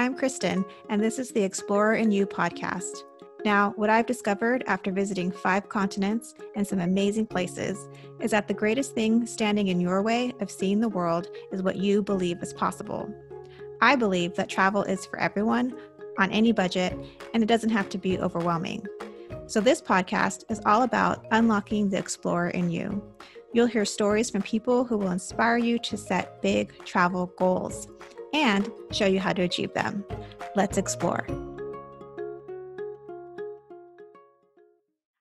I'm Kristen, and this is the Explorer in You podcast. Now, what I've discovered after visiting 5 continents and some amazing places is that the greatest thing standing in your way of seeing the world is what you believe is possible. I believe that travel is for everyone, on any budget, and it doesn't have to be overwhelming. So this podcast is all about unlocking the explorer in you. You'll hear stories from people who will inspire you to set big travel goals and show you how to achieve them. Let's explore.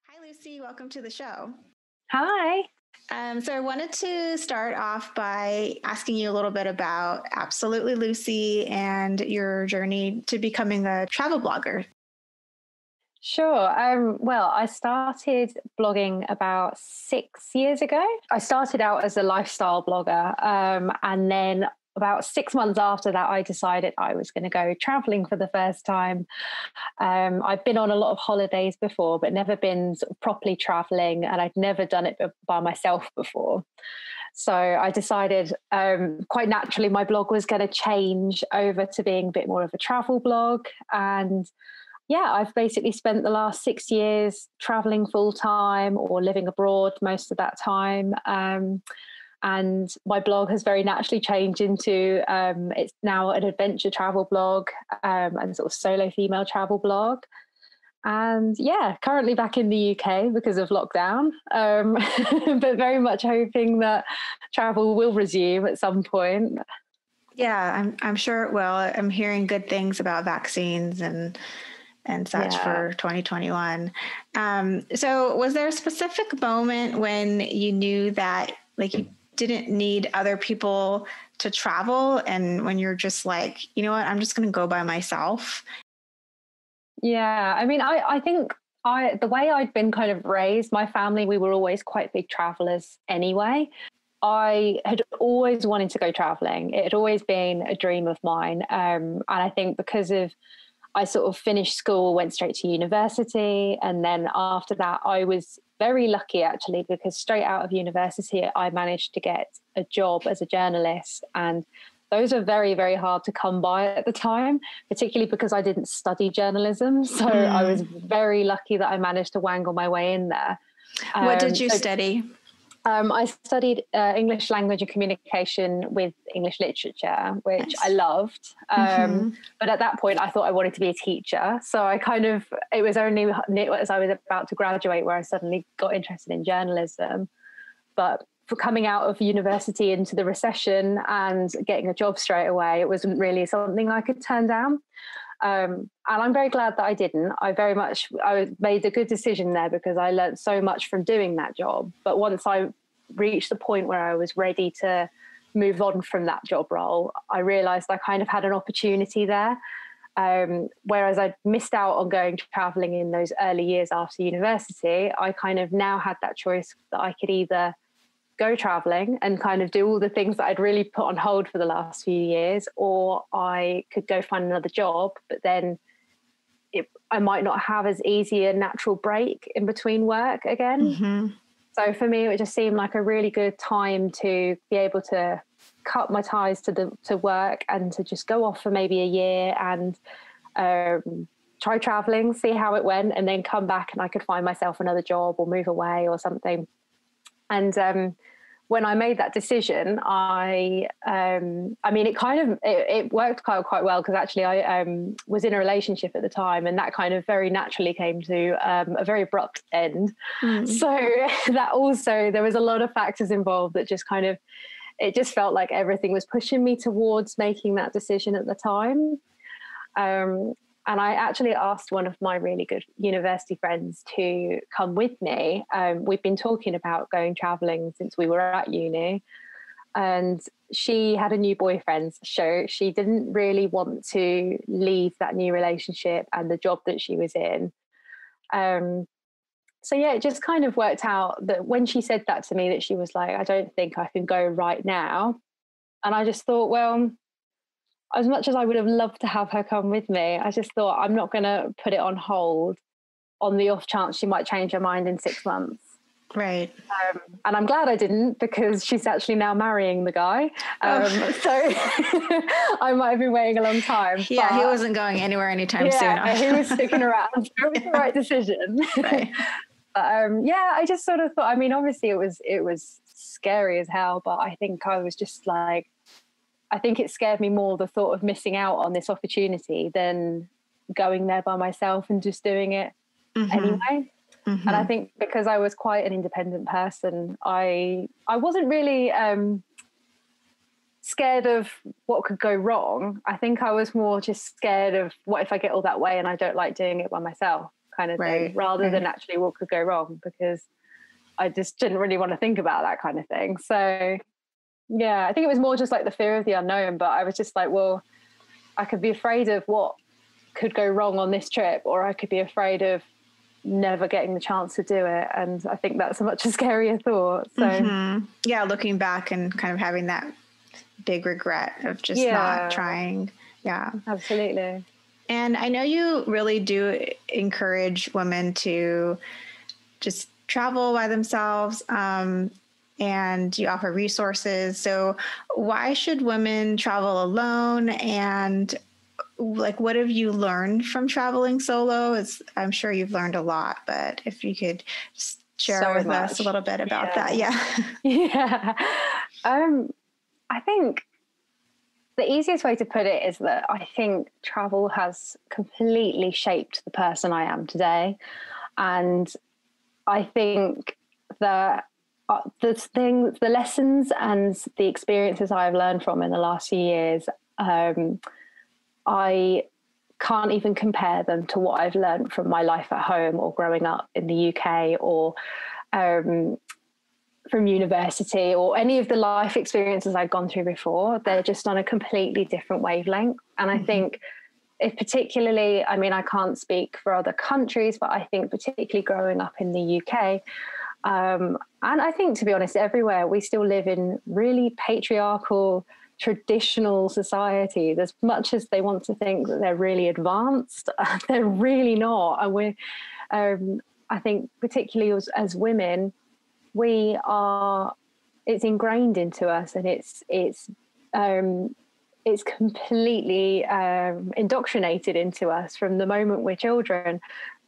Hi, Lucy. Welcome to the show. Hi. So I wanted to start off by asking you a little bit about Absolutely Lucy and your journey to becoming a travel blogger. Sure. Well, I started blogging about 6 years ago. I started out as a lifestyle blogger, and then about 6 months after that, I decided I was going to go traveling for the first time. I've been on a lot of holidays before, but never been sort of properly traveling, and I'd never done it by myself before. So I decided quite naturally my blog was going to change over to being a bit more of a travel blog. And yeah, I've basically spent the last 6 years traveling full time or living abroad most of that time. And my blog has very naturally changed into it's now an adventure travel blog and sort of solo female travel blog. And yeah, currently back in the UK because of lockdown, but very much hoping that travel will resume at some point. Yeah, I'm sure it will. I'm hearing good things about vaccines and such for 2021. So was there a specific moment when you knew that like you didn't need other people to travel, and when you're just like, you know what, I'm just going to go by myself? Yeah, I mean, I think the way I'd been kind of raised, my family, we were always quite big travelers anyway. I had always wanted to go traveling. It had always been a dream of mine. And I think because of I sort of finished school, went straight to university. And then after that, I was very lucky, actually, because straight out of university, I managed to get a job as a journalist. And those are very, very hard to come by at the time, particularly because I didn't study journalism. So I was very lucky that I managed to wangle my way in there. What did you study? I studied English language and communication with English literature, which nice. I loved. But at that point, I thought I wanted to be a teacher. So it was only as I was about to graduate where I suddenly got interested in journalism. But for coming out of university into the recession and getting a job straight away, it wasn't really something I could turn down. And I'm very glad that I didn't. I made a good decision there because I learned so much from doing that job. But once I reached the point where I was ready to move on from that job role, I realized I kind of had an opportunity there. Whereas I'd missed out on going traveling in those early years after university, I kind of now had that choice that I could either go traveling and kind of do all the things that I'd really put on hold for the last few years, or I could go find another job, but then I might not have as easy a natural break in between work again. Mm-hmm. So for me, it just seemed like a really good time to be able to cut my ties to work and to just go off for maybe a year and try traveling, see how it went, and then come back and I could find myself another job or move away or something. And when I made that decision, it worked quite well because actually I was in a relationship at the time, and that kind of very naturally came to a very abrupt end. So that also, there was a lot of factors involved that just kind of, it just felt like everything was pushing me towards making that decision at the time. And I actually asked one of my really good university friends to come with me. We've been talking about going traveling since we were at uni. And she had a new boyfriend, so she didn't really want to leave that new relationship and the job that she was in. So yeah, it just kind of worked out that when she said that to me, that she was like, I don't think I can go right now. And I just thought, well, as much as I would have loved to have her come with me, I just thought I'm not going to put it on hold on the off chance she might change her mind in 6 months. Right. And I'm glad I didn't, because she's actually now marrying the guy. So I might have been waiting a long time. Yeah, he wasn't going anywhere anytime soon. Yeah, he was sticking around. So it was the right decision. Right. But yeah, I just sort of thought, I mean, obviously it was scary as hell, but I think I was just like, I think it scared me more, the thought of missing out on this opportunity, than going there by myself and just doing it anyway. And I think because I was quite an independent person, I wasn't really scared of what could go wrong. I think I was more just scared of, what if I get all that way and I don't like doing it by myself, kind of thing, rather than actually what could go wrong, because I just didn't really want to think about that kind of thing. So yeah, I think it was more just like the fear of the unknown, but I was just like, well, I could be afraid of what could go wrong on this trip, or I could be afraid of never getting the chance to do it. And I think that's a much scarier thought. So yeah, looking back and kind of having that big regret of just not trying. Yeah, absolutely. And I know you really do encourage women to just travel by themselves, and you offer resources. So why should women travel alone? And like, what have you learned from traveling solo? I'm sure you've learned a lot, but if you could just share with us a little bit about that. Yeah. Yeah. I think the easiest way to put it is that I think travel has completely shaped the person I am today. And I think that the lessons and the experiences I've learned from in the last few years, I can't even compare them to what I've learned from my life at home or growing up in the UK, or from university, or any of the life experiences I've gone through before. They're just on a completely different wavelength. And I think, if particularly, I mean, I can't speak for other countries, but I think particularly growing up in the UK, and I think, to be honest, everywhere, we still live in really patriarchal, traditional societies. As much as they want to think that they're really advanced, they're really not. And we're, I think, particularly as women, we are, it's ingrained into us, and it's completely indoctrinated into us from the moment we're children,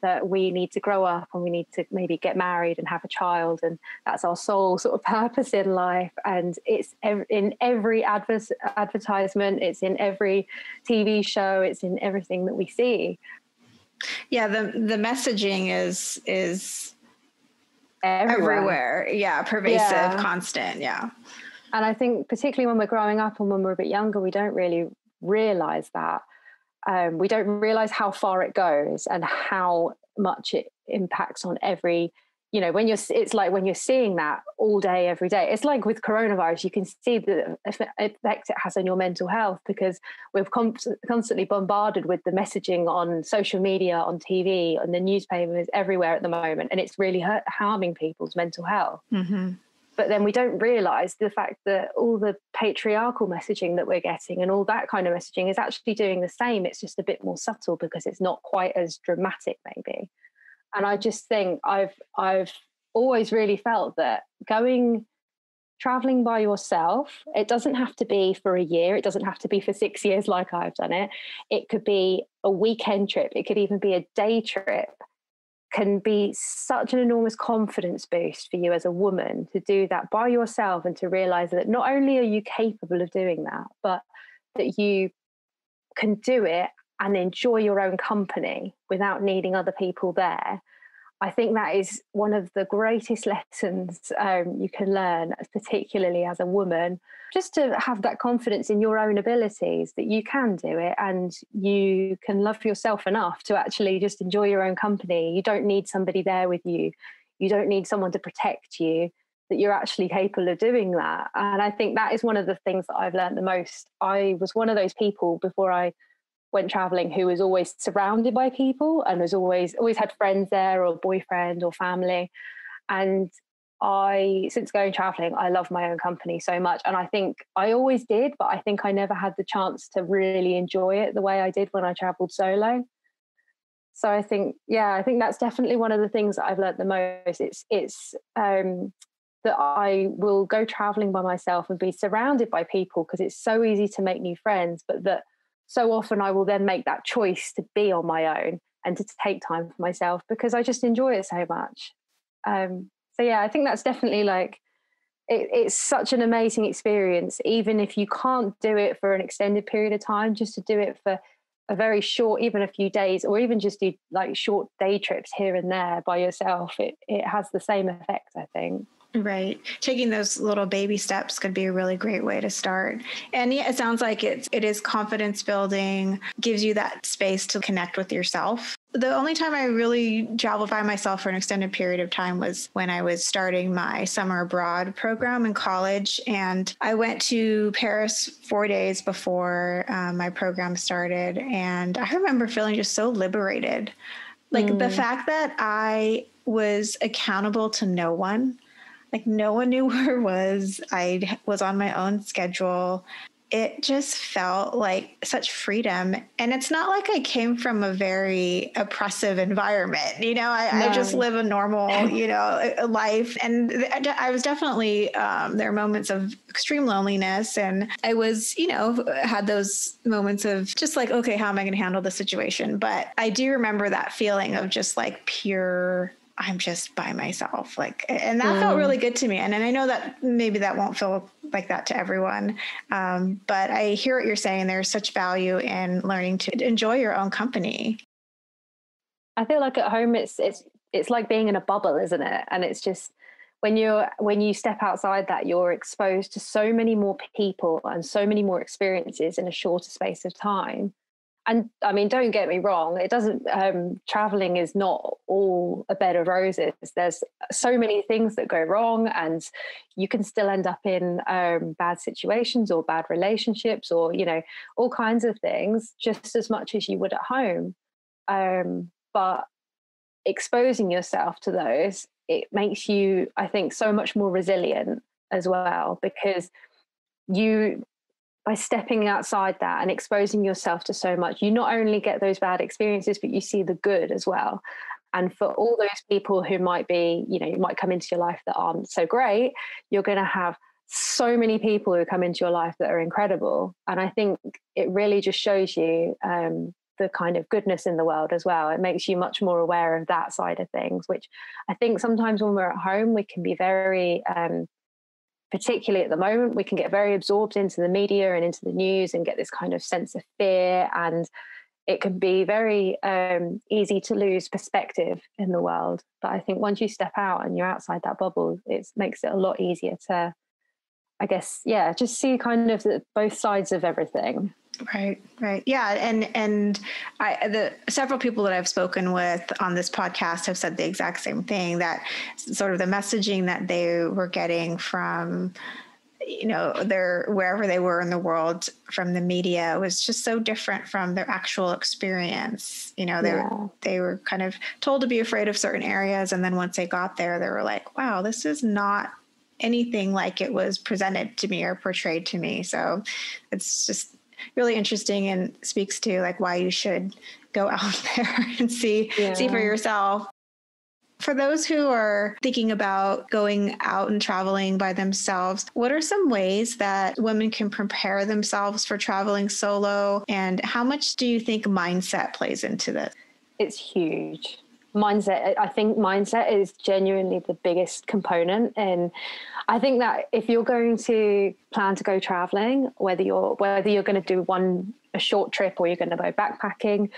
that we need to grow up and we need to maybe get married and have a child, and that's our sole sort of purpose in life. And it's in every advertisement, it's in every TV show, it's in everything that we see. Yeah, the messaging is everywhere. Yeah, pervasive, constant. Yeah. And I think particularly when we're growing up and when we're a bit younger, we don't really realize that. We don't realize how far it goes and how much it impacts on every, it's like when you're seeing that all day, every day. It's like with coronavirus, you can see the effect it has on your mental health, because we're constantly bombarded with the messaging on social media, on TV, on the newspapers, everywhere at the moment. And it's really harming people's mental health. But then we don't realize the fact that all the patriarchal messaging that we're getting and all that kind of messaging is actually doing the same. It's just a bit more subtle because it's not quite as dramatic, maybe. And I just think I've always really felt that traveling by yourself, it doesn't have to be for a year. It doesn't have to be for 6 years like I've done it. It could be a weekend trip. It could even be a day trip. Can be such an enormous confidence boost for you as a woman to do that by yourself, and to realize that not only are you capable of doing that, but that you can do it and enjoy your own company without needing other people there. I think that is one of the greatest lessons you can learn, particularly as a woman, just to have that confidence in your own abilities, that you can do it and you can love yourself enough to actually just enjoy your own company. You don't need somebody there with you. You don't need someone to protect you, that you're actually capable of doing that. And I think that is one of the things that I've learned the most. I was one of those people before I went traveling who was always surrounded by people and was always had friends there, or boyfriend or family. And since going traveling, I love my own company so much. And I think I always did, but I think I never had the chance to really enjoy it the way I did when I traveled solo. So I think that's definitely one of the things that I've learned the most. It's that I will go traveling by myself and be surrounded by people because it's so easy to make new friends, but that so often I will then make that choice to be on my own and to take time for myself because I just enjoy it so much. So yeah, I think that's definitely like, it's such an amazing experience, even if you can't do it for an extended period of time, just to do it for a very short, even a few days, or even just do like short day trips here and there by yourself. It has the same effect, I think. Right. Taking those little baby steps could be a really great way to start. And yeah, it sounds like it is confidence building, gives you that space to connect with yourself. The only time I really traveled by myself for an extended period of time was when I was starting my summer abroad program in college. And I went to Paris 4 days before my program started. And I remember feeling just so liberated. Like the fact that I was accountable to no one. Like no one knew where I was. I was on my own schedule. It just felt like such freedom. And it's not like I came from a very oppressive environment. You know, I just live a normal, life. And I was definitely, there are moments of extreme loneliness. And I was, had those moments of just like, okay, how am I going to handle the situation? But I do remember that feeling of just like pure, I'm just by myself. Like, and that felt really good to me. And I know that maybe that won't feel like that to everyone. But I hear what you're saying. There's such value in learning to enjoy your own company. I feel like at home, it's like being in a bubble, isn't it? And it's just when you step outside that, you're exposed to so many more people and so many more experiences in a shorter space of time. And I mean, don't get me wrong, it doesn't, traveling is not all a bed of roses. There's so many things that go wrong, and you can still end up in bad situations or bad relationships or, all kinds of things just as much as you would at home. But exposing yourself to those, it makes you, I think, so much more resilient as well, because by stepping outside that and exposing yourself to so much, you not only get those bad experiences, but you see the good as well. And for all those people who might be, you might come into your life that aren't so great, you're going to have so many people who come into your life that are incredible. And I think it really just shows you the kind of goodness in the world as well. It makes you much more aware of that side of things, which I think sometimes when we're at home, we can be very... particularly at the moment, we can get very absorbed into the media and into the news and get this kind of sense of fear. And it can be very easy to lose perspective in the world. But I think once you step out and you're outside that bubble, it makes it a lot easier to, I guess, just see kind of both sides of everything. Right. Yeah. And the several people that I've spoken with on this podcast have said the exact same thing, that sort of the messaging that they were getting from, wherever they were in the world from the media was just so different from their actual experience. They were kind of told to be afraid of certain areas. And then once they got there, they were like, wow, this is not anything like it was presented to me or portrayed to me. So it's just really interesting and speaks to like why you should go out there and see for yourself. For those who are thinking about going out and traveling by themselves, what are some ways that women can prepare themselves for traveling solo? And how much do you think mindset plays into this? It's huge. Mindset. I think mindset is genuinely the biggest component. And I think that if you're going to plan to go traveling, whether you're going to do a short trip or you're going to go backpacking,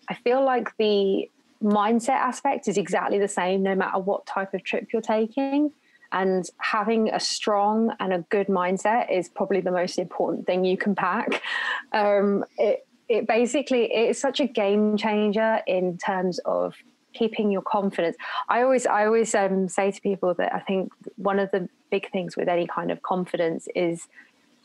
I feel like the mindset aspect is exactly the same no matter what type of trip you're taking. And having a strong and a good mindset is probably the most important thing you can pack. It basically, it's such a game changer in terms of keeping your confidence. I always say to people that I think one of the big things with any kind of confidence is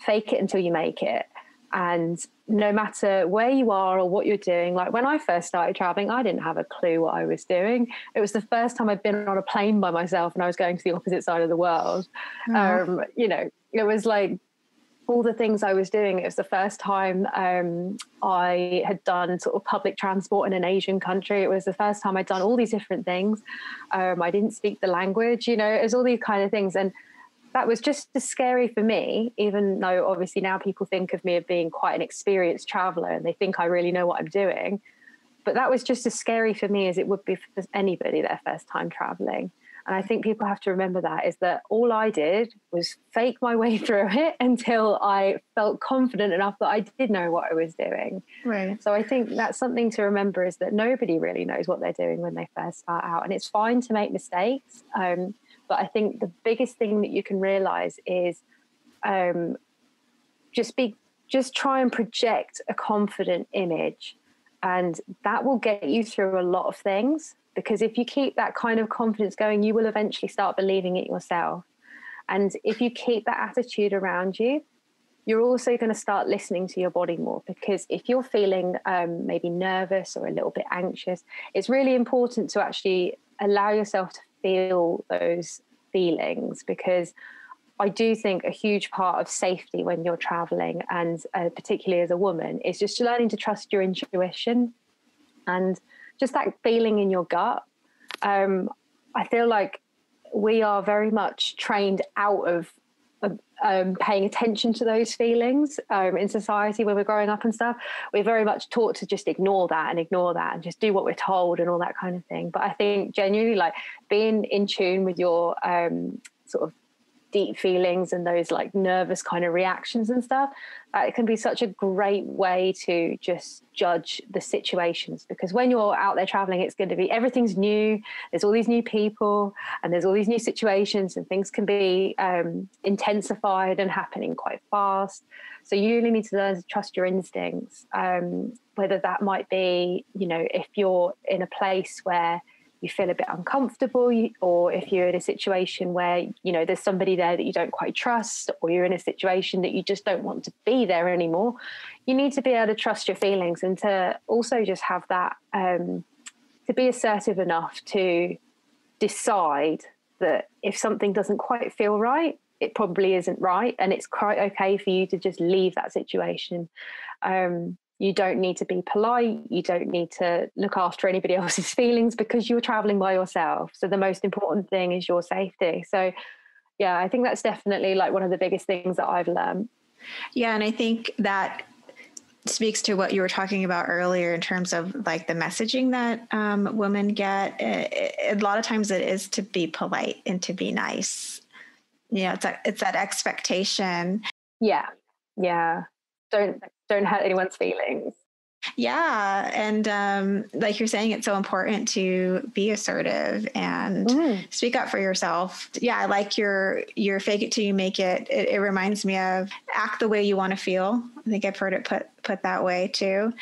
fake it until you make it. And no matter where you are or what you're doing, like when I first started traveling, I didn't have a clue what I was doing. It was the first time I'd been on a plane by myself and I was going to the opposite side of the world. It was like, all the things I was doing. It was the first time I had done sort of public transport in an Asian country. It was the first time I'd done all these different things. I didn't speak the language, you know, it was all these kind of things. And that was just as scary for me, even though obviously now people think of me as being quite an experienced traveler and they think I really know what I'm doing. But that was just as scary for me as it would be for anybody their first time traveling. And I think people have to remember that, is that all I did was fake my way through it until I felt confident enough that I did know what I was doing. Right. So I think that's something to remember, is that nobody really knows what they're doing when they first start out. And it's fine to make mistakes. But I think the biggest thing that you can realize is just try and project a confident image. And that will get you through a lot of things, because if you keep that kind of confidence going, you will eventually start believing it yourself. And if you keep that attitude around you, you're also going to start listening to your body more, because if you're feeling maybe nervous or a little bit anxious, it's really important to actually allow yourself to feel those feelings, because I do think a huge part of safety when you're traveling, and particularly as a woman, is just learning to trust your intuition and just that feeling in your gut. I feel like we are very much trained out of paying attention to those feelings in society when we're growing up and stuff. We're very much taught to just ignore that and just do what we're told and all that kind of thing. But I think genuinely, like, being in tune with your sort of deep feelings and those like nervous kind of reactions and stuff, it can be such a great way to just judge the situations, because when you're out there traveling, it's going to be, everything's new, there's all these new people and there's all these new situations, and things can be intensified and happening quite fast. So you really need to learn to trust your instincts, whether that might be, you know, if you're in a place where you feel a bit uncomfortable, or if you're in a situation where, you know, there's somebody there that you don't quite trust, or you're in a situation that you just don't want to be there anymore, you need to be able to trust your feelings, and to also just have that, to be assertive enough to decide that if something doesn't quite feel right, it probably isn't right, and it's quite okay for you to just leave that situation. You don't need to be polite. You don't need to look after anybody else's feelings, because you're traveling by yourself. So the most important thing is your safety. So yeah, I think that's definitely like one of the biggest things that I've learned. Yeah. And I think that speaks to what you were talking about earlier in terms of like the messaging that women get. A lot of times it is to be polite and to be nice. You know, it's that expectation. Yeah. Yeah. Don't hurt anyone's feelings. Yeah. And like you're saying, it's so important to be assertive and speak up for yourself. Yeah. I like your fake it till you make it. It reminds me of act the way you want to feel. I think I've heard it put that way too.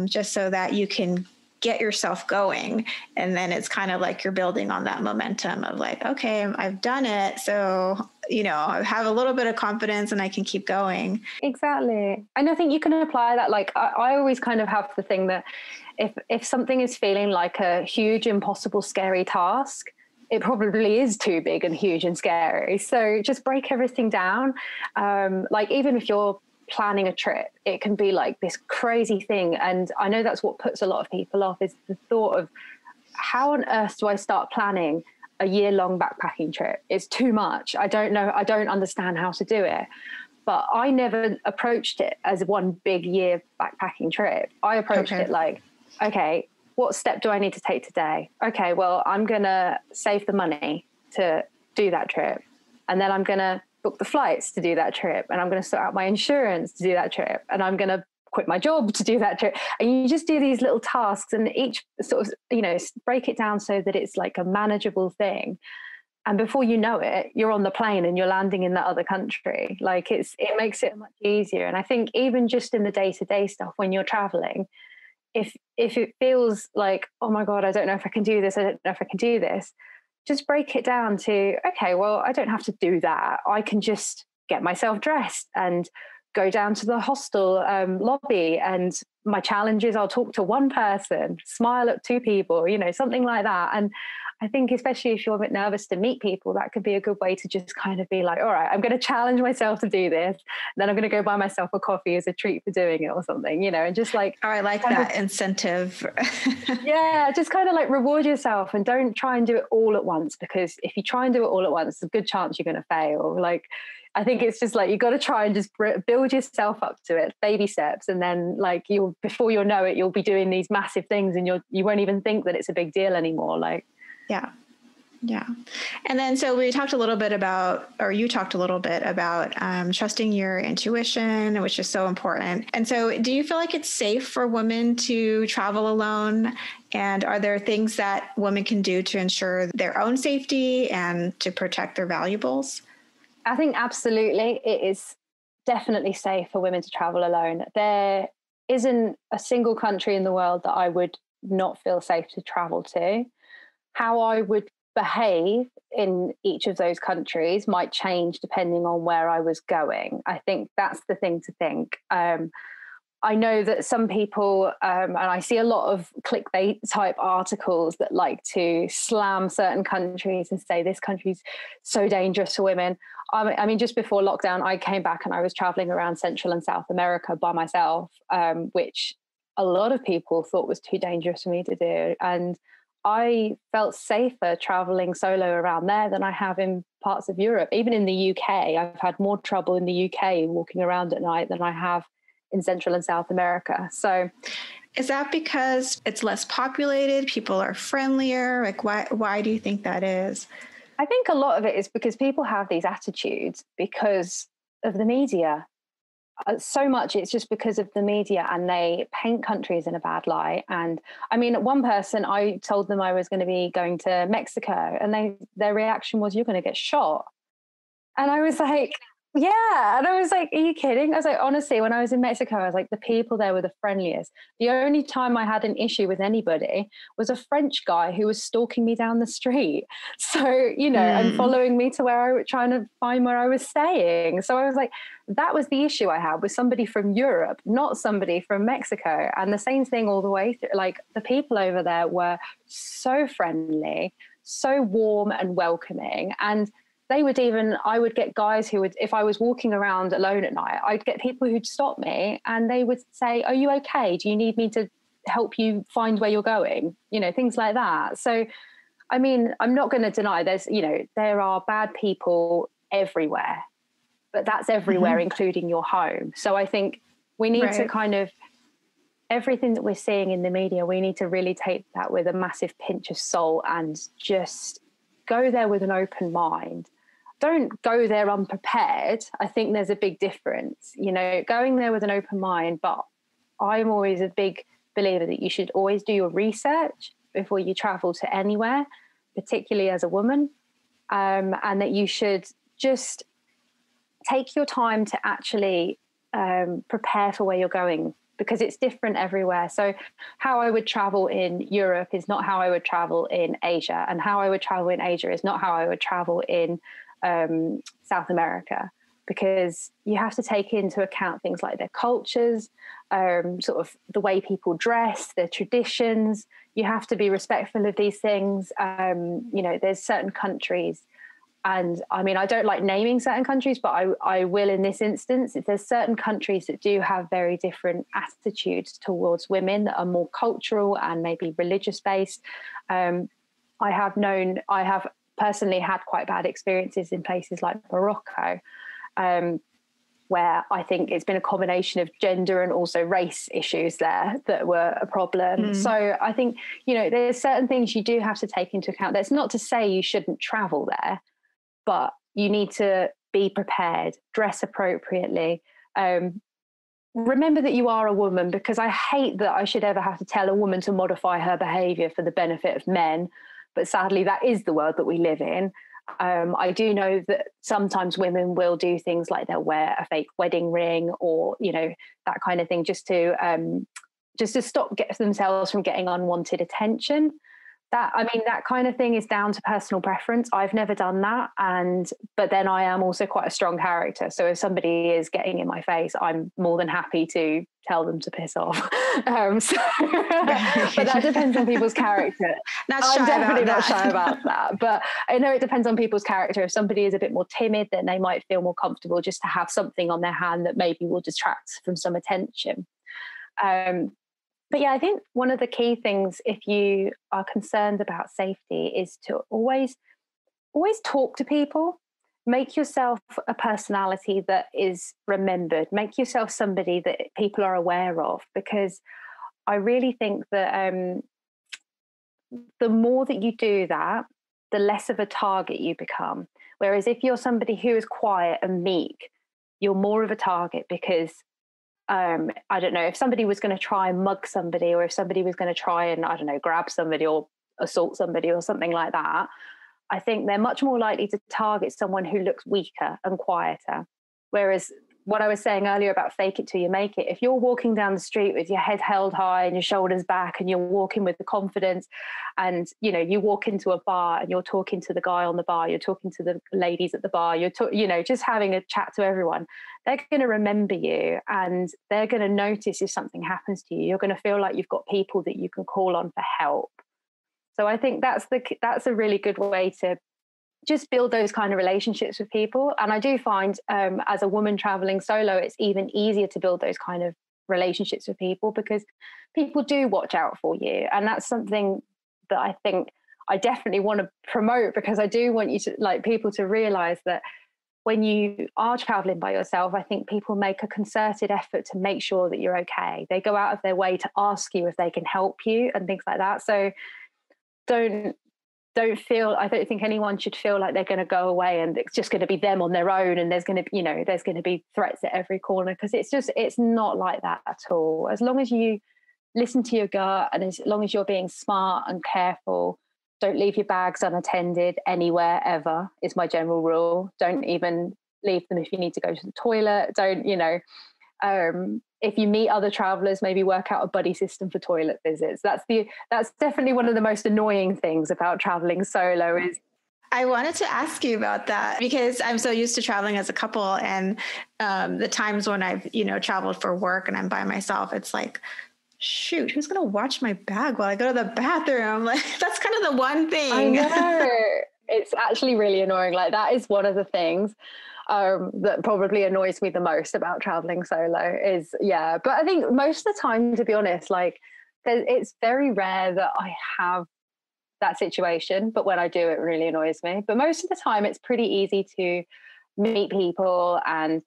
Just so that you can get yourself going. And then it's kind of like you're building on that momentum of like, okay, I've done it. So, you know, I have a little bit of confidence and I can keep going. Exactly. And I think you can apply that. Like I always kind of have the thing that if something is feeling like a huge, impossible, scary task, it probably is too big and huge and scary. So just break everything down. Like even if you're planning a trip, it can be like this crazy thing, and I know that's what puts a lot of people off, is the thought of how on earth do I start planning a year-long backpacking trip? It's too much. I don't know, I don't understand how to do it. But I never approached it as one big year backpacking trip. I approached it like, okay, what step do I need to take today? Okay, well, I'm gonna save the money to do that trip, and then I'm gonna book the flights to do that trip, and I'm going to sort out my insurance to do that trip, and I'm going to quit my job to do that trip. And you just do these little tasks, and each sort of, you know, break it down so that it's like a manageable thing. And before you know it, you're on the plane and you're landing in that other country. Like it makes it much easier. And I think even just in the day-to-day stuff when you're traveling, if it feels like, oh my God, I don't know if I can do this, I don't know if I can do this, just break it down to, okay, well, I don't have to do that. I can just get myself dressed and go down to the hostel lobby. And my challenge is I'll talk to one person, smile at two people, you know, something like that. And I think especially if you're a bit nervous to meet people, that could be a good way to just kind of be like, all right, I'm going to challenge myself to do this. Then I'm going to go buy myself a coffee as a treat for doing it or something, and just like, oh, I like that incentive. Yeah, just kind of like reward yourself and don't try and do it all at once, because if you try and do it all at once, there's a good chance you're going to fail. Like, I think it's just like, you got to try and just build yourself up to it, baby steps. And then like before you'll know it, you'll be doing these massive things and you won't even think that it's a big deal anymore. Like, yeah. Yeah. And then, so we talked a little bit about, or you talked a little bit about trusting your intuition, which is so important. And so do you feel like it's safe for women to travel alone? And are there things that women can do to ensure their own safety and to protect their valuables? I think absolutely. It is definitely safe for women to travel alone. There isn't a single country in the world that I would not feel safe to travel to. How I would behave in each of those countries might change depending on where I was going. I think that's the thing to think. I know that some people, and I see a lot of clickbait type articles that like to slam certain countries and say this country's so dangerous for women. I mean, just before lockdown, I came back and I was traveling around Central and South America by myself, which a lot of people thought was too dangerous for me to do. And I felt safer traveling solo around there than I have in parts of Europe. Even in the UK, I've had more trouble in the UK walking around at night than I have in Central and South America. So is that because it's less populated? People are friendlier? Like, why do you think that is? I think a lot of it is because people have these attitudes because of the media. So much it's just because of the media, and they paint countries in a bad light. And I mean, one person, I told them I was going to be going to Mexico, and their reaction was, you're going to get shot. And I was like, yeah. And I was like, are you kidding? I was like, honestly, when I was in Mexico, I was like, the people there were the friendliest. The only time I had an issue with anybody was a French guy who was stalking me down the street. So, and following me to where I was trying to find where I was staying. So I was like, that was the issue I had with somebody from Europe, not somebody from Mexico. And the same thing all the way through. Like, the people over there were so friendly, so warm and welcoming. And I would get guys who would, if I was walking around alone at night, I'd get people who'd stop me and they would say, are you okay? Do you need me to help you find where you're going? Things like that. So, I mean, I'm not going to deny there are bad people everywhere, but that's everywhere, including your home. So I think we need to kind of, everything that we're seeing in the media, we need to really take that with a massive pinch of salt and just go there with an open mind. Don't go there unprepared. I think there's a big difference, going there with an open mind. But I'm always a big believer that you should always do your research before you travel to anywhere, particularly as a woman, and that you should just take your time to actually prepare for where you're going, because it's different everywhere. So how I would travel in Europe is not how I would travel in Asia, and how I would travel in Asia is not how I would travel in South America, because you have to take into account things like their cultures, sort of the way people dress, their traditions. You have to be respectful of these things. There's certain countries, and I mean, I don't like naming certain countries, but I will in this instance. If there's certain countries that do have very different attitudes towards women that are more cultural and maybe religious based. I have personally had quite bad experiences in places like Morocco, where I think it's been a combination of gender and also race issues there that were a problem. So I think, there's certain things you do have to take into account. That's not to say you shouldn't travel there, but you need to be prepared, dress appropriately. Remember that you are a woman, because I hate that I should ever have to tell a woman to modify her behaviour for the benefit of men. But sadly, that is the world that we live in. I do know that sometimes women will do things like they'll wear a fake wedding ring or, that kind of thing, just to stop themselves from getting unwanted attention. That kind of thing is down to personal preference. I've never done that. But then I am also quite a strong character. So if somebody is getting in my face, I'm more than happy to tell them to piss off. But that depends on people's character. I'm definitely not shy about that. But I know it depends on people's character. If somebody is a bit more timid, then they might feel more comfortable just to have something on their hand that maybe will distract from some attention. But yeah, I think one of the key things, if you are concerned about safety, is to always talk to people. Make yourself a personality that is remembered. Make yourself somebody that people are aware of, because I really think that the more that you do that, the less of a target you become. Whereas if you're somebody who is quiet and meek, you're more of a target, because I don't know, if somebody was going to try and mug somebody, or if somebody was going to try and, I don't know, grab somebody or assault somebody or something like that, I think they're much more likely to target someone who looks weaker and quieter. Whereas what I was saying earlier about fake it till you make it, if you're walking down the street with your head held high and your shoulders back and you're walking with the confidence, and you walk into a bar and you're talking to the guy on the bar, you're talking to the ladies at the bar, you're just having a chat to everyone, they're going to remember you, and they're going to notice if something happens to you. You're going to feel like you've got people that you can call on for help. So I think that's a really good way to just build those kind of relationships with people. And I do find as a woman traveling solo, it's even easier to build those kind of relationships with people, because people do watch out for you. And that's something that I think I definitely want to promote, because I do want you to people to realize that when you are traveling by yourself, I think people make a concerted effort to make sure that you're okay. They go out of their way to ask you if they can help you and things like that. So I don't think anyone should feel like they're going to go away and it's just going to be them on their own, and there's going to be threats at every corner, because it's not like that at all. As long as you listen to your gut, and as long as you're being smart and careful, don't leave your bags unattended anywhere ever, is my general rule. Don't even leave them if you need to go to the toilet. Don't, if you meet other travelers, maybe work out a buddy system for toilet visits. That's definitely one of the most annoying things about traveling solo. Is I wanted to ask you about that, because I'm so used to traveling as a couple, and the times when I've, traveled for work and I'm by myself, it's like, shoot, who's going to watch my bag while I go to the bathroom? Like, that's kind of the one thing. I know. It's actually really annoying. Like, that is one of the things that probably annoys me the most about traveling solo is, but I think most of the time, to be honest, it's very rare that I have that situation, but when I do, it really annoys me. But most of the time it's pretty easy to meet people, and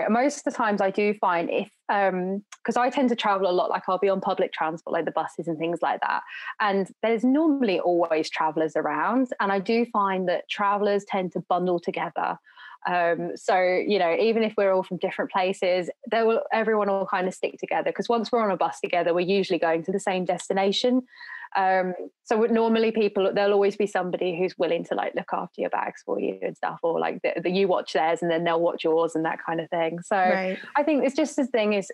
most of the times I do find, if because I tend to travel a lot, like I'll be on public transport, like the buses and things like that, and there's normally always travelers around, and I do find that travelers tend to bundle together. So even if we're all from different places, everyone will kind of stick together, because once we're on a bus together, we're usually going to the same destination. So normally there'll always be somebody who's willing to look after your bags for you and stuff, or you watch theirs and then they'll watch yours and that kind of thing. So right. I think it's just the thing is,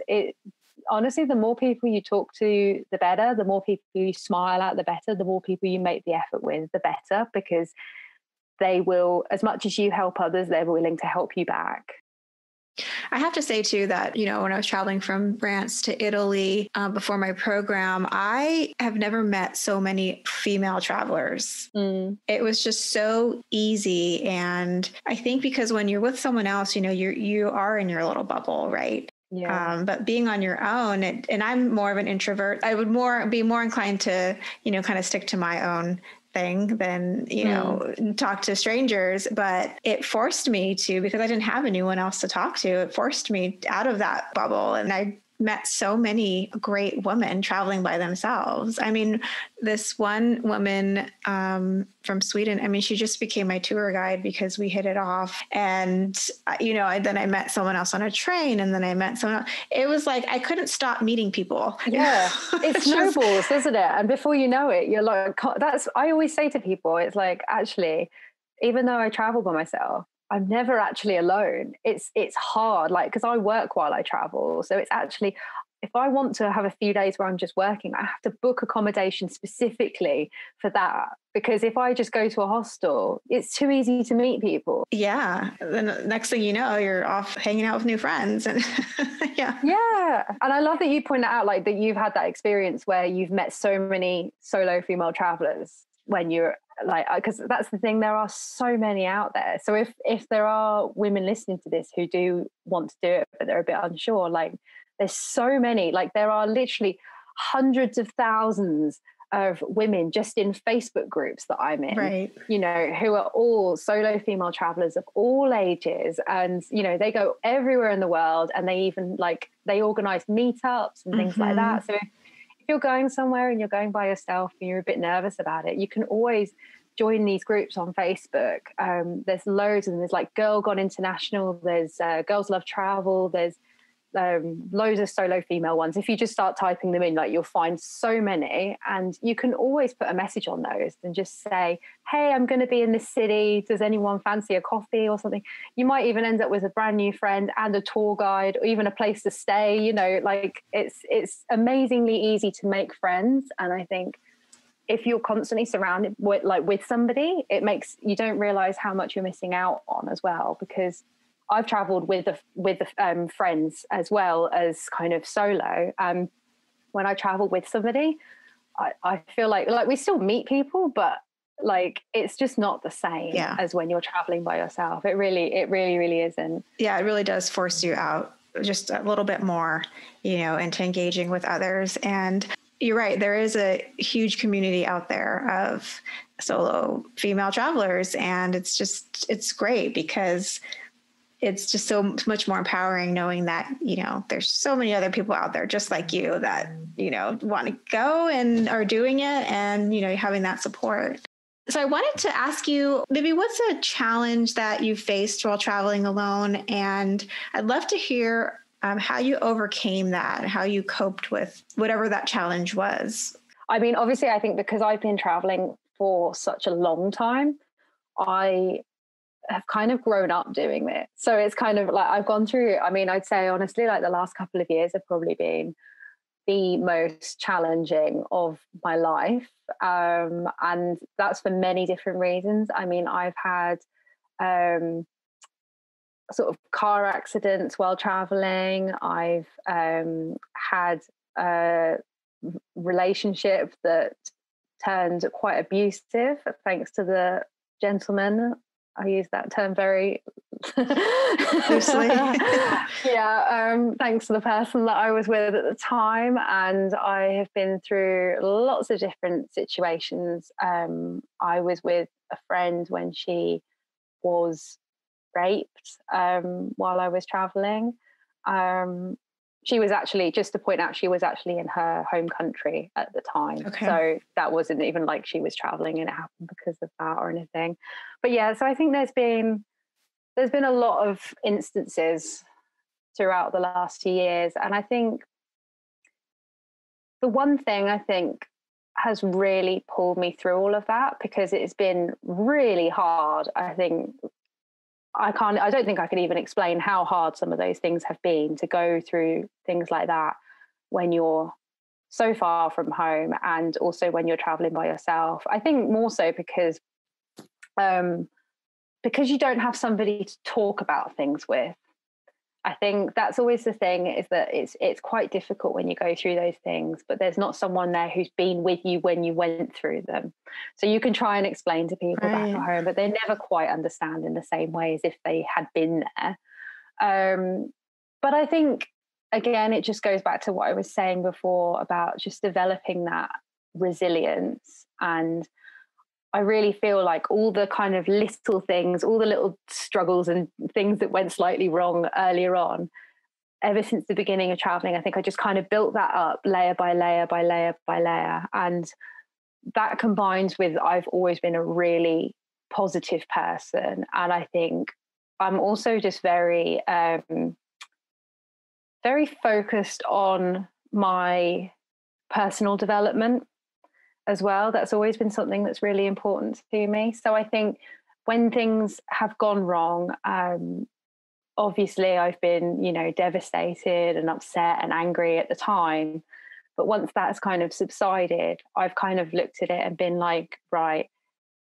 honestly, the more people you talk to, the better. The more people you smile at, the better. The more people you make the effort with, the better, because they will, as much as you help others, they're willing to help you back. I have to say too that, when I was traveling from France to Italy before my program, I have never met so many female travelers. It was just so easy. And I think because when you're with someone else, you are in your little bubble, right? Yeah. But being on your own, and I'm more of an introvert, I would be more inclined to, kind of stick to my own thing than, talk to strangers. But it forced me to, because I didn't have anyone else to talk to, it forced me out of that bubble. And I met so many great women traveling by themselves. I mean, this one woman from Sweden, she just became my tour guide because we hit it off. And, then I met someone else on a train, and then I met someone else. It was like, I couldn't stop meeting people. Yeah. It snowballs, doesn't it? And before you know it, you're like, I always say to people, it's like, actually, even though I travel by myself, I'm never actually alone. It's hard, because I work while I travel. So it's actually, if I want to have a few days where I'm just working, I have to book accommodation specifically for that. Because if I just go to a hostel, it's too easy to meet people. Yeah. Then the next thing you know, you're off hanging out with new friends. And yeah. Yeah. And I love that you point out like that you've had that experience where you've met so many solo female travelers when you're like, because that's the thing, there are so many out there. So if there are women listening to this who do want to do it, but they're a bit unsure, like there's so many, like there are literally hundreds of thousands of women just in Facebook groups that I'm in, right, you know, who are all solo female travelers of all ages. And, you know, they go everywhere in the world, and they even like, they organize meetups and things like that. So if you're going somewhere and you're going by yourself and you're a bit nervous about it, you can always join these groups on Facebook. There's loads, and there's like Girl Gone International, there's Girls Love Travel, there's loads of solo female ones. If you just start typing them in, like you'll find so many, and you can always put a message on those and just say, hey, I'm going to be in this city, does anyone fancy a coffee or something? You might even end up with a brand new friend and a tour guide, or even a place to stay. You know, like it's amazingly easy to make friends. And I think if you're constantly surrounded with somebody, it makes, you don't realize how much you're missing out on as well. Because I've traveled with friends as well as kind of solo. When I travel with somebody, I feel like we still meet people, but like it's just not the same as when you're traveling by yourself. It really isn't. Yeah, it really does force you out just a little bit more, you know, into engaging with others. And you're right, there is a huge community out there of solo female travelers, and it's great because it's just so much more empowering knowing that, you know, there's so many other people out there just like you that, you know, want to go and are doing it, and, you know, having that support. So I wanted to ask you, maybe what's a challenge that you faced while traveling alone? And I'd love to hear how you overcame that, how you coped with whatever that challenge was. I mean, obviously, I think because I've been traveling for such a long time, I have kind of grown up doing this. So it's kind of like I've gone through, I mean, I'd say honestly, like the last couple of years have probably been the most challenging of my life. And that's for many different reasons. I mean, I've had sort of car accidents while traveling. I've had a relationship that turned quite abusive thanks to the gentleman. I use that term very loosely. Thanks to the person that I was with at the time. And I have been through lots of different situations. I was with a friend when she was raped while I was traveling. She was actually, just to point out, she was actually in her home country at the time. Okay. So that wasn't even like she was traveling and it happened because of that or anything. But yeah, so I think there's been a lot of instances throughout the last 2 years. And I think the one thing I think has really pulled me through all of that, because it's been really hard. I think I don't think I could even explain how hard some of those things have been, to go through things like that when you're so far from home, and also when you're traveling by yourself. I think more so because you don't have somebody to talk about things with. I think that's always the thing, is that it's quite difficult when you go through those things, but there's not someone there who's been with you when you went through them. So you can try and explain to people back at home, but they never quite understand in the same way as if they had been there. But I think, again, it just goes back to what I was saying before about just developing that resilience. And I really feel like all the kind of little things, all the little struggles and things that went slightly wrong earlier on, ever since the beginning of traveling, I think I just kind of built that up layer by layer by layer by layer. And that combines with, I've always been a really positive person. And I think I'm also just very, very focused on my personal development as well. That's always been something that's really important to me. So I think when things have gone wrong, obviously I've been, devastated and upset and angry at the time. But once that's kind of subsided, I've kind of looked at it and been like, right,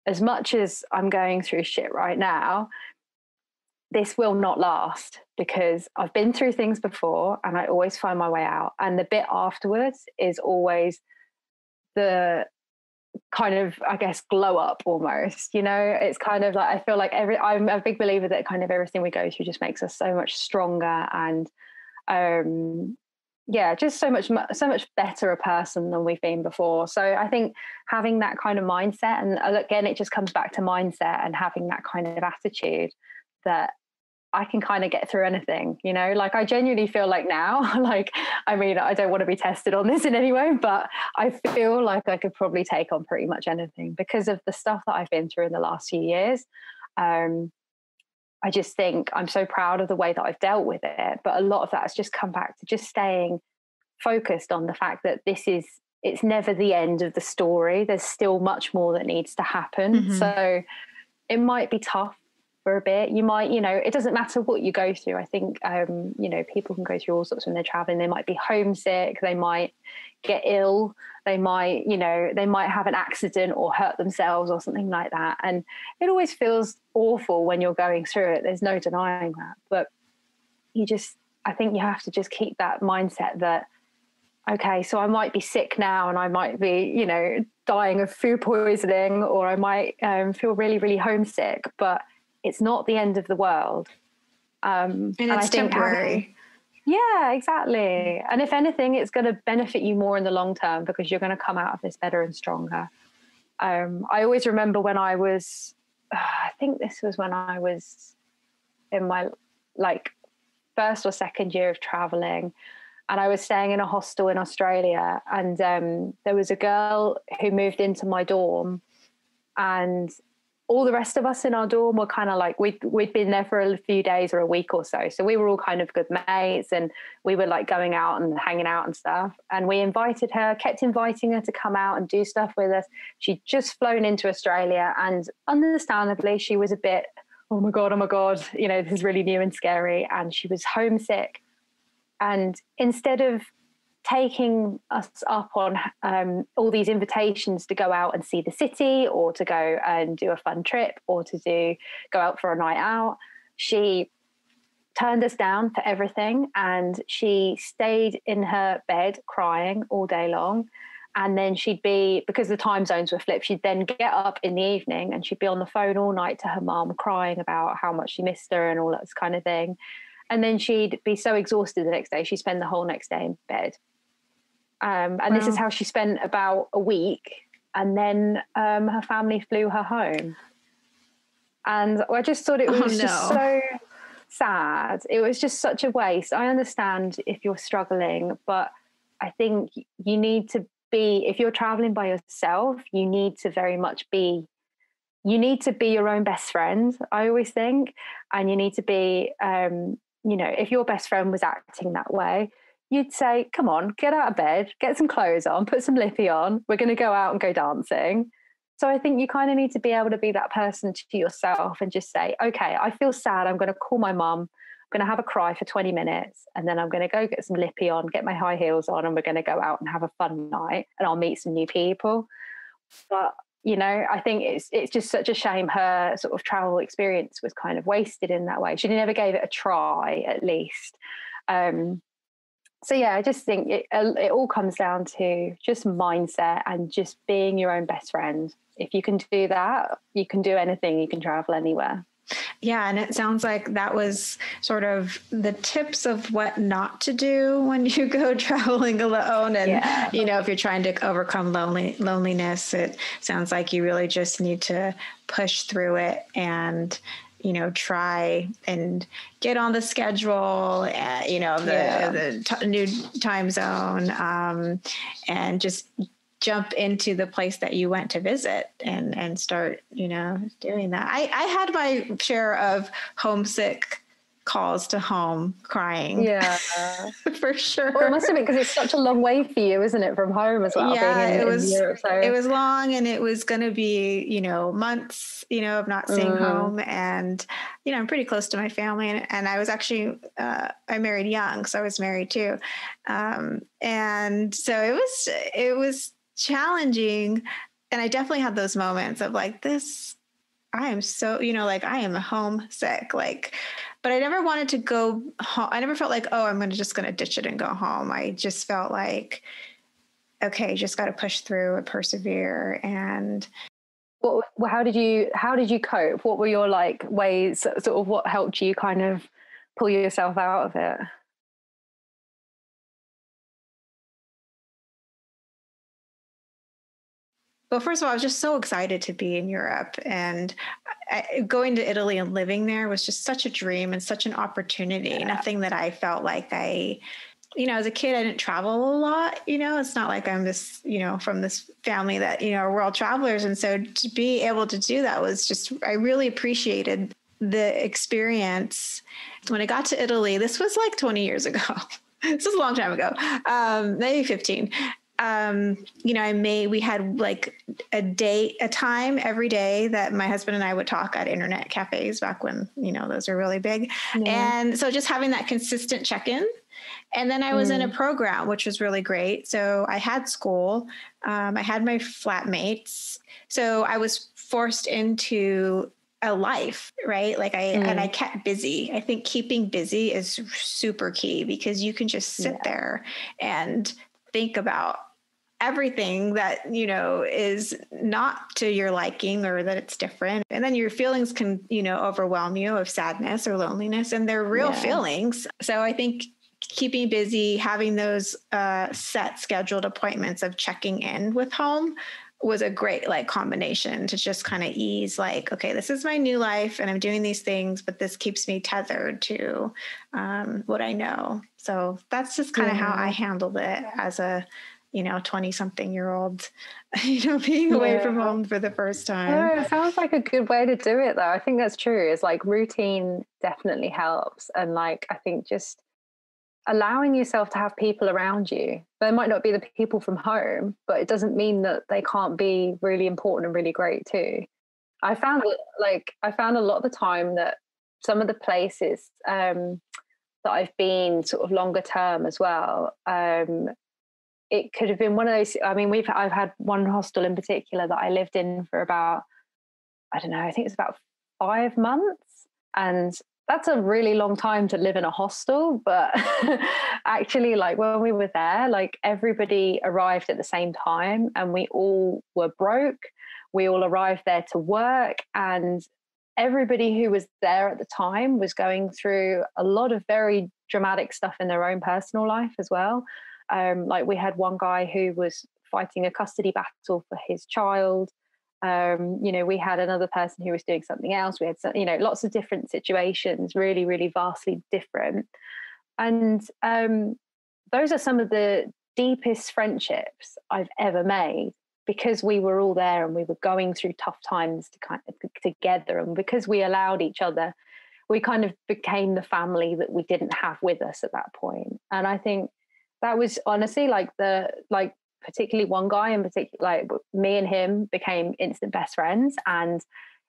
as much as I'm going through shit right now, this will not last, because I've been through things before and I always find my way out. And the bit afterwards is always the kind of, I guess, glow up almost, it's kind of like, I feel like I'm a big believer that kind of everything we go through just makes us so much stronger and just so much better a person than we've been before. So I think having that kind of mindset, and again, it just comes back to mindset and having that kind of attitude that I can kind of get through anything, like I genuinely feel like now, like, I mean, I don't want to be tested on this in any way, but I feel like I could probably take on pretty much anything because of the stuff that I've been through in the last few years. I just think I'm so proud of the way that I've dealt with it. But a lot of that has just come back to just staying focused on the fact that it's never the end of the story. There's still much more that needs to happen. Mm-hmm. So it might be tough for a bit. You might, it doesn't matter what you go through. I think, people can go through all sorts when they're traveling. They might be homesick. They might get ill. They might, they might have an accident or hurt themselves or something like that. And it always feels awful when you're going through it. There's no denying that. But I think you have to just keep that mindset that, okay, so I might be sick now and I might be, dying of food poisoning, or I might feel really, really homesick, but it's not the end of the world. And it's temporary. Yeah, exactly. And if anything, it's going to benefit you more in the long term because you're going to come out of this better and stronger. I always remember when I was, I think this was when I was in my first or second year of traveling, and I was staying in a hostel in Australia, and there was a girl who moved into my dorm, and all the rest of us in our dorm were kind of like, we'd been there for a few days or a week or so. So we were all kind of good mates, and we were like going out and hanging out and stuff. And we kept inviting her to come out and do stuff with us. She'd just flown into Australia, and understandably, she was a bit, oh my God, this is really new and scary. And she was homesick. And instead of taking us up on all these invitations to go out and see the city, or to go and do a fun trip, or to go out for a night out, she turned us down for everything. And she stayed in her bed crying all day long. And then she'd be, because the time zones were flipped, she'd then get up in the evening and she'd be on the phone all night to her mum, crying about how much she missed her and all that kind of thing. And then she'd be so exhausted the next day, she'd spend the whole next day in bed. And wow. This is how she spent about a week. And then her family flew her home. And I just thought it was just so sad. It was just such a waste. I understand if you're struggling, but I think you need to be, if you're traveling by yourself, you need to very much be, you need to be your own best friend, I always think. And you need to be, if your best friend was acting that way, you'd say, come on, get out of bed, get some clothes on, put some lippy on. We're going to go out and go dancing. So I think you kind of need to be able to be that person to yourself and just say, okay, I feel sad. I'm going to call my mum. I'm going to have a cry for 20 minutes. And then I'm going to go get some lippy on, get my high heels on, and we're going to go out and have a fun night, and I'll meet some new people. But, I think it's just such a shame her sort of travel experience was kind of wasted in that way. She never gave it a try, at least. So yeah, I just think it all comes down to just mindset and just being your own best friend. If you can do that, you can do anything, you can travel anywhere. Yeah. And it sounds like that was sort of the tips of what not to do when you go traveling alone. And, if you're trying to overcome loneliness, it sounds like you really just need to push through it and, try and get on the schedule, the new time zone, and just jump into the place that you went to visit and start, doing that. I had my share of homesick calls to home crying. Yeah. For sure. Well, it must have been because it's such a long way for you, isn't it, from home as well, Yeah, being in Europe. So it was long, and it was going to be, months, of not seeing home. And, I'm pretty close to my family. And I was actually, I married young, so I was married too. And so it was challenging. And I definitely had those moments of like this, I am so, I am homesick, but I never wanted to go home. I never felt like, oh, I'm just going to ditch it and go home. I just felt like, okay, you just got to push through and persevere. And how did you cope? What were your ways, sort of what helped you kind of pull yourself out of it? Well, first of all, I was just so excited to be in Europe, and going to Italy and living there was just such a dream and such an opportunity. Yeah. Nothing that I felt like as a kid, I didn't travel a lot. It's not like I'm this, from this family that, are world travelers. And so to be able to do that was just, I really appreciated the experience. When I got to Italy, this was like 20 years ago. This was a long time ago, maybe 15. We had like a time every day that my husband and I would talk at internet cafes back when, those are really big. Yeah. And so just having that consistent check-in. And then I was in a program, which was really great. So I had school, I had my flatmates. So I was forced into a life, right? And I kept busy. I think keeping busy is super key because you can just sit there and think about everything that, is not to your liking or that it's different. And then your feelings can, overwhelm you of sadness or loneliness, and they're real feelings. So I think keeping busy, having those set scheduled appointments of checking in with home was a great combination to just kind of ease okay, this is my new life and I'm doing these things, but this keeps me tethered to what I know. So that's just kind of how I handled it as a 20-something-year-old, being away from home for the first time. Oh, it sounds like a good way to do it though. I think that's true. It's routine definitely helps. And I think just allowing yourself to have people around you. They might not be the people from home, but it doesn't mean that they can't be really important and really great too. I found a lot of the time that some of the places that I've been sort of longer term as well, it could have been one of those. I mean, I've had one hostel in particular that I lived in for about, I don't know, I think it's about 5 months, and that's a really long time to live in a hostel. But actually, when we were there, everybody arrived at the same time, and we all were broke. We all arrived there to work, and everybody who was there at the time was going through a lot of very dramatic stuff in their own personal life as well. We had one guy who was fighting a custody battle for his child. We had another person who was doing something else. We had, lots of different situations, really, really vastly different. And those are some of the deepest friendships I've ever made, because we were all there and we were going through tough times together. And because we allowed each other, we kind of became the family that we didn't have with us at that point. And I think that was honestly particularly one guy in particular, me and him became instant best friends. And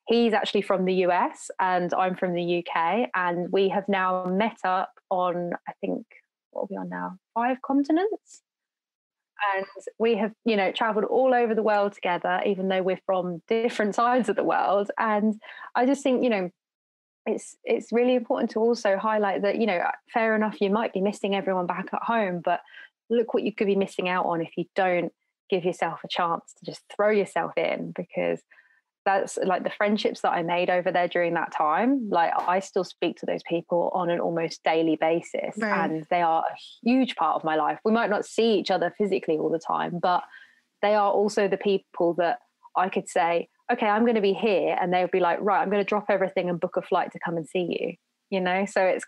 he's actually from the US and I'm from the UK. And we have now met up on, I think, what are we on now? 5 continents. And we have, traveled all over the world together, even though we're from different sides of the world. And I just think, it's really important to also highlight that, fair enough, you might be missing everyone back at home, but look what you could be missing out on if you don't give yourself a chance to just throw yourself in. Because that's the friendships that I made over there during that time. I still speak to those people on an almost daily basis, right. And they are a huge part of my life. We might not see each other physically all the time, but they are also the people that I could say, okay, I'm going to be here. And they would be like, right, I'm going to drop everything and book a flight to come and see you, So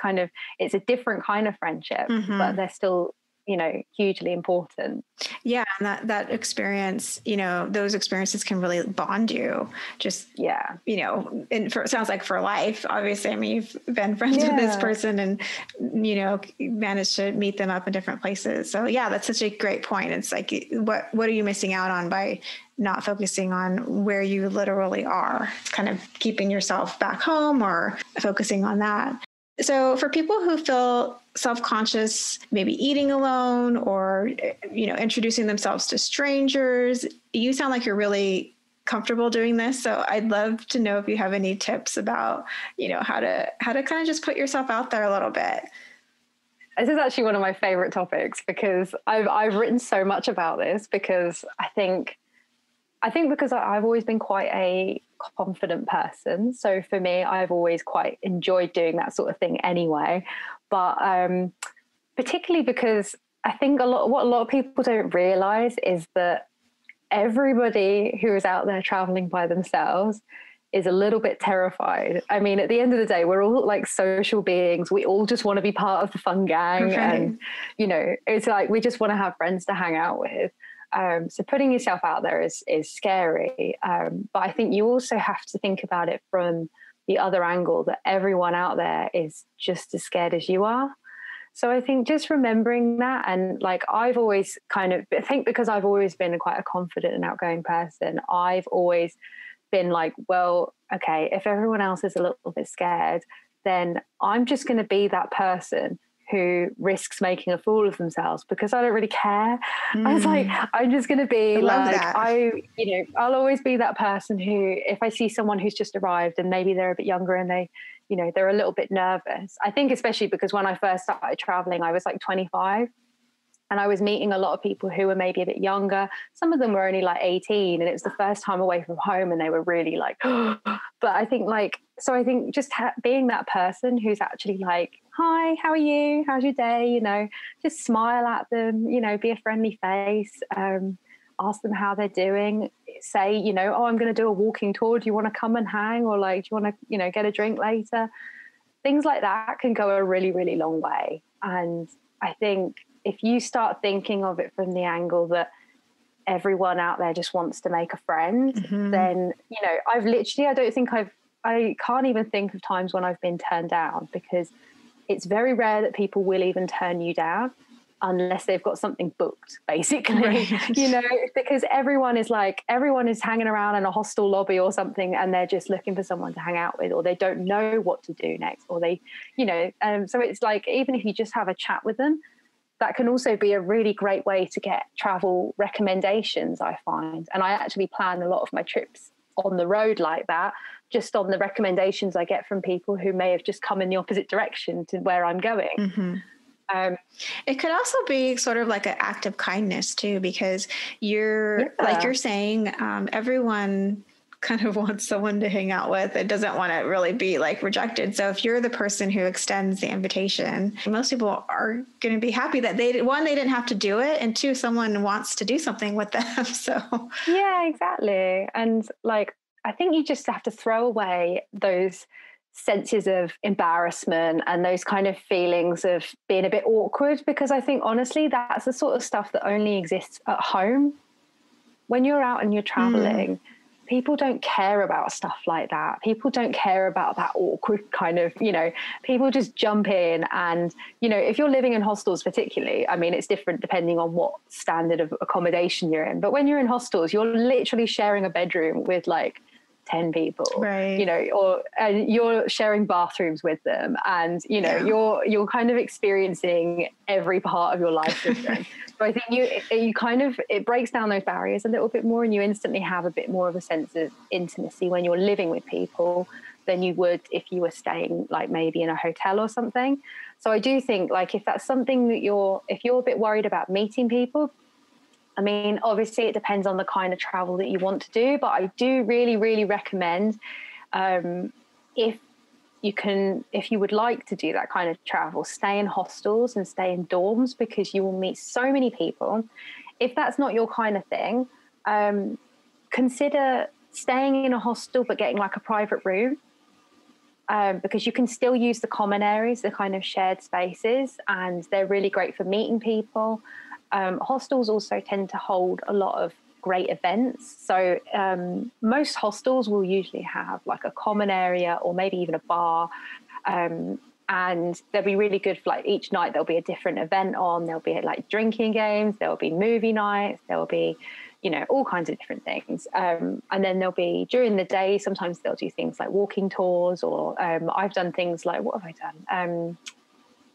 it's a different kind of friendship, but they're still, hugely important. Yeah. And that experience, those experiences can really bond you just, and it sounds like for life, obviously. I mean, you've been friends with this person and, managed to meet them up in different places. So yeah, that's such a great point. It's like, what are you missing out on by not focusing on where you literally are? It's kind of keeping yourself back home or focusing on that. So for people who feel self-conscious, maybe eating alone or, introducing themselves to strangers, you sound like you're really comfortable doing this. So I'd love to know if you have any tips about, how to kind of just put yourself out there a little bit. This is actually one of my favorite topics because I've written so much about this because I think because I've always been quite a confident person. So for me, I've always quite enjoyed doing that sort of thing anyway. But particularly because I think what a lot of people don't realize is that everybody who is out there traveling by themselves is a little bit terrified. I mean, at the end of the day, we're all like social beings. We all just want to be part of the fun gang. Right. And, it's like, we just want to have friends to hang out with. So putting yourself out there is scary. But I think you also have to think about it from the other angle, that everyone out there is just as scared as you are. So I think just remembering that, and like I've always because I've always been quite a confident and outgoing person, I've always been like, well, okay, if everyone else is a little bit scared, then I'm just going to be that person who risks making a fool of themselves because I don't really care. I was like, I'm just going to be like, I'll always be that person who, if I see someone who's just arrived and maybe they're a bit younger and they're a little bit nervous. I think especially because when I first started traveling, I was like 25 and I was meeting a lot of people who were maybe a bit younger. Some of them were only like 18 and it was the first time away from home and they were really like, but I think just being that person who's actually like, hi, how are you? How's your day? Just smile at them, be a friendly face, ask them how they're doing, say, oh, I'm going to do a walking tour. Do you want to come and hang? Or like, do you want to, get a drink later? Things like that can go a really, really long way. And I think if you start thinking of it from the angle that everyone out there just wants to make a friend, then, I can't even think of times when I've been turned down, because it's very rare that people will even turn you down unless they've got something booked, basically, right. Because everyone is hanging around in a hostel lobby or something and they're just looking for someone to hang out with, or they don't know what to do next, or they, so it's like, even if you just have a chat with them, that can also be a really great way to get travel recommendations, I find. And I actually plan a lot of my trips on the road like that, just on the recommendations I get from people who may have just come in the opposite direction to where I'm going. It could also be sort of like an act of kindness too, because like you're saying, everyone kind of wants someone to hang out with. It doesn't want to really be like rejected. So if you're the person who extends the invitation, most people are going to be happy that they didn't have to do it, and two, someone wants to do something with them. So yeah, exactly. And like, I think you just have to throw away those senses of embarrassment and those kind of feelings of being a bit awkward, because I think honestly that's the sort of stuff that only exists at home. When you're out and you're traveling, people don't care about stuff like that. People don't care about that awkward kind of, people just jump in. And, if you're living in hostels particularly, I mean, it's different depending on what standard of accommodation you're in. But when you're in hostels, you're literally sharing a bedroom with like 10 people, right. And you're sharing bathrooms with them, and you're kind of experiencing every part of your life with them. So I think it breaks down those barriers a little bit more, and you instantly have a bit more of a sense of intimacy when you're living with people than you would if you were staying like maybe in a hotel or something. So I do think like if that's something that if you're a bit worried about meeting people, I mean, obviously it depends on the kind of travel that you want to do, but I do really, really recommend if you would like to do that kind of travel, stay in hostels and stay in dorms, because you will meet so many people. If that's not your kind of thing, consider staying in a hostel but getting like a private room. because you can still use the common areas, the kind of shared spaces, and they're really great for meeting people. Hostels also tend to hold a lot of great events. So most hostels will usually have like a common area or maybe even a bar. And they'll be really good for like each night there'll be a different event on. There'll be like drinking games, there'll be movie nights, there'll be, you know, all kinds of different things. And then there'll be during the day, sometimes they'll do things like walking tours, or I've done things like, what have I done?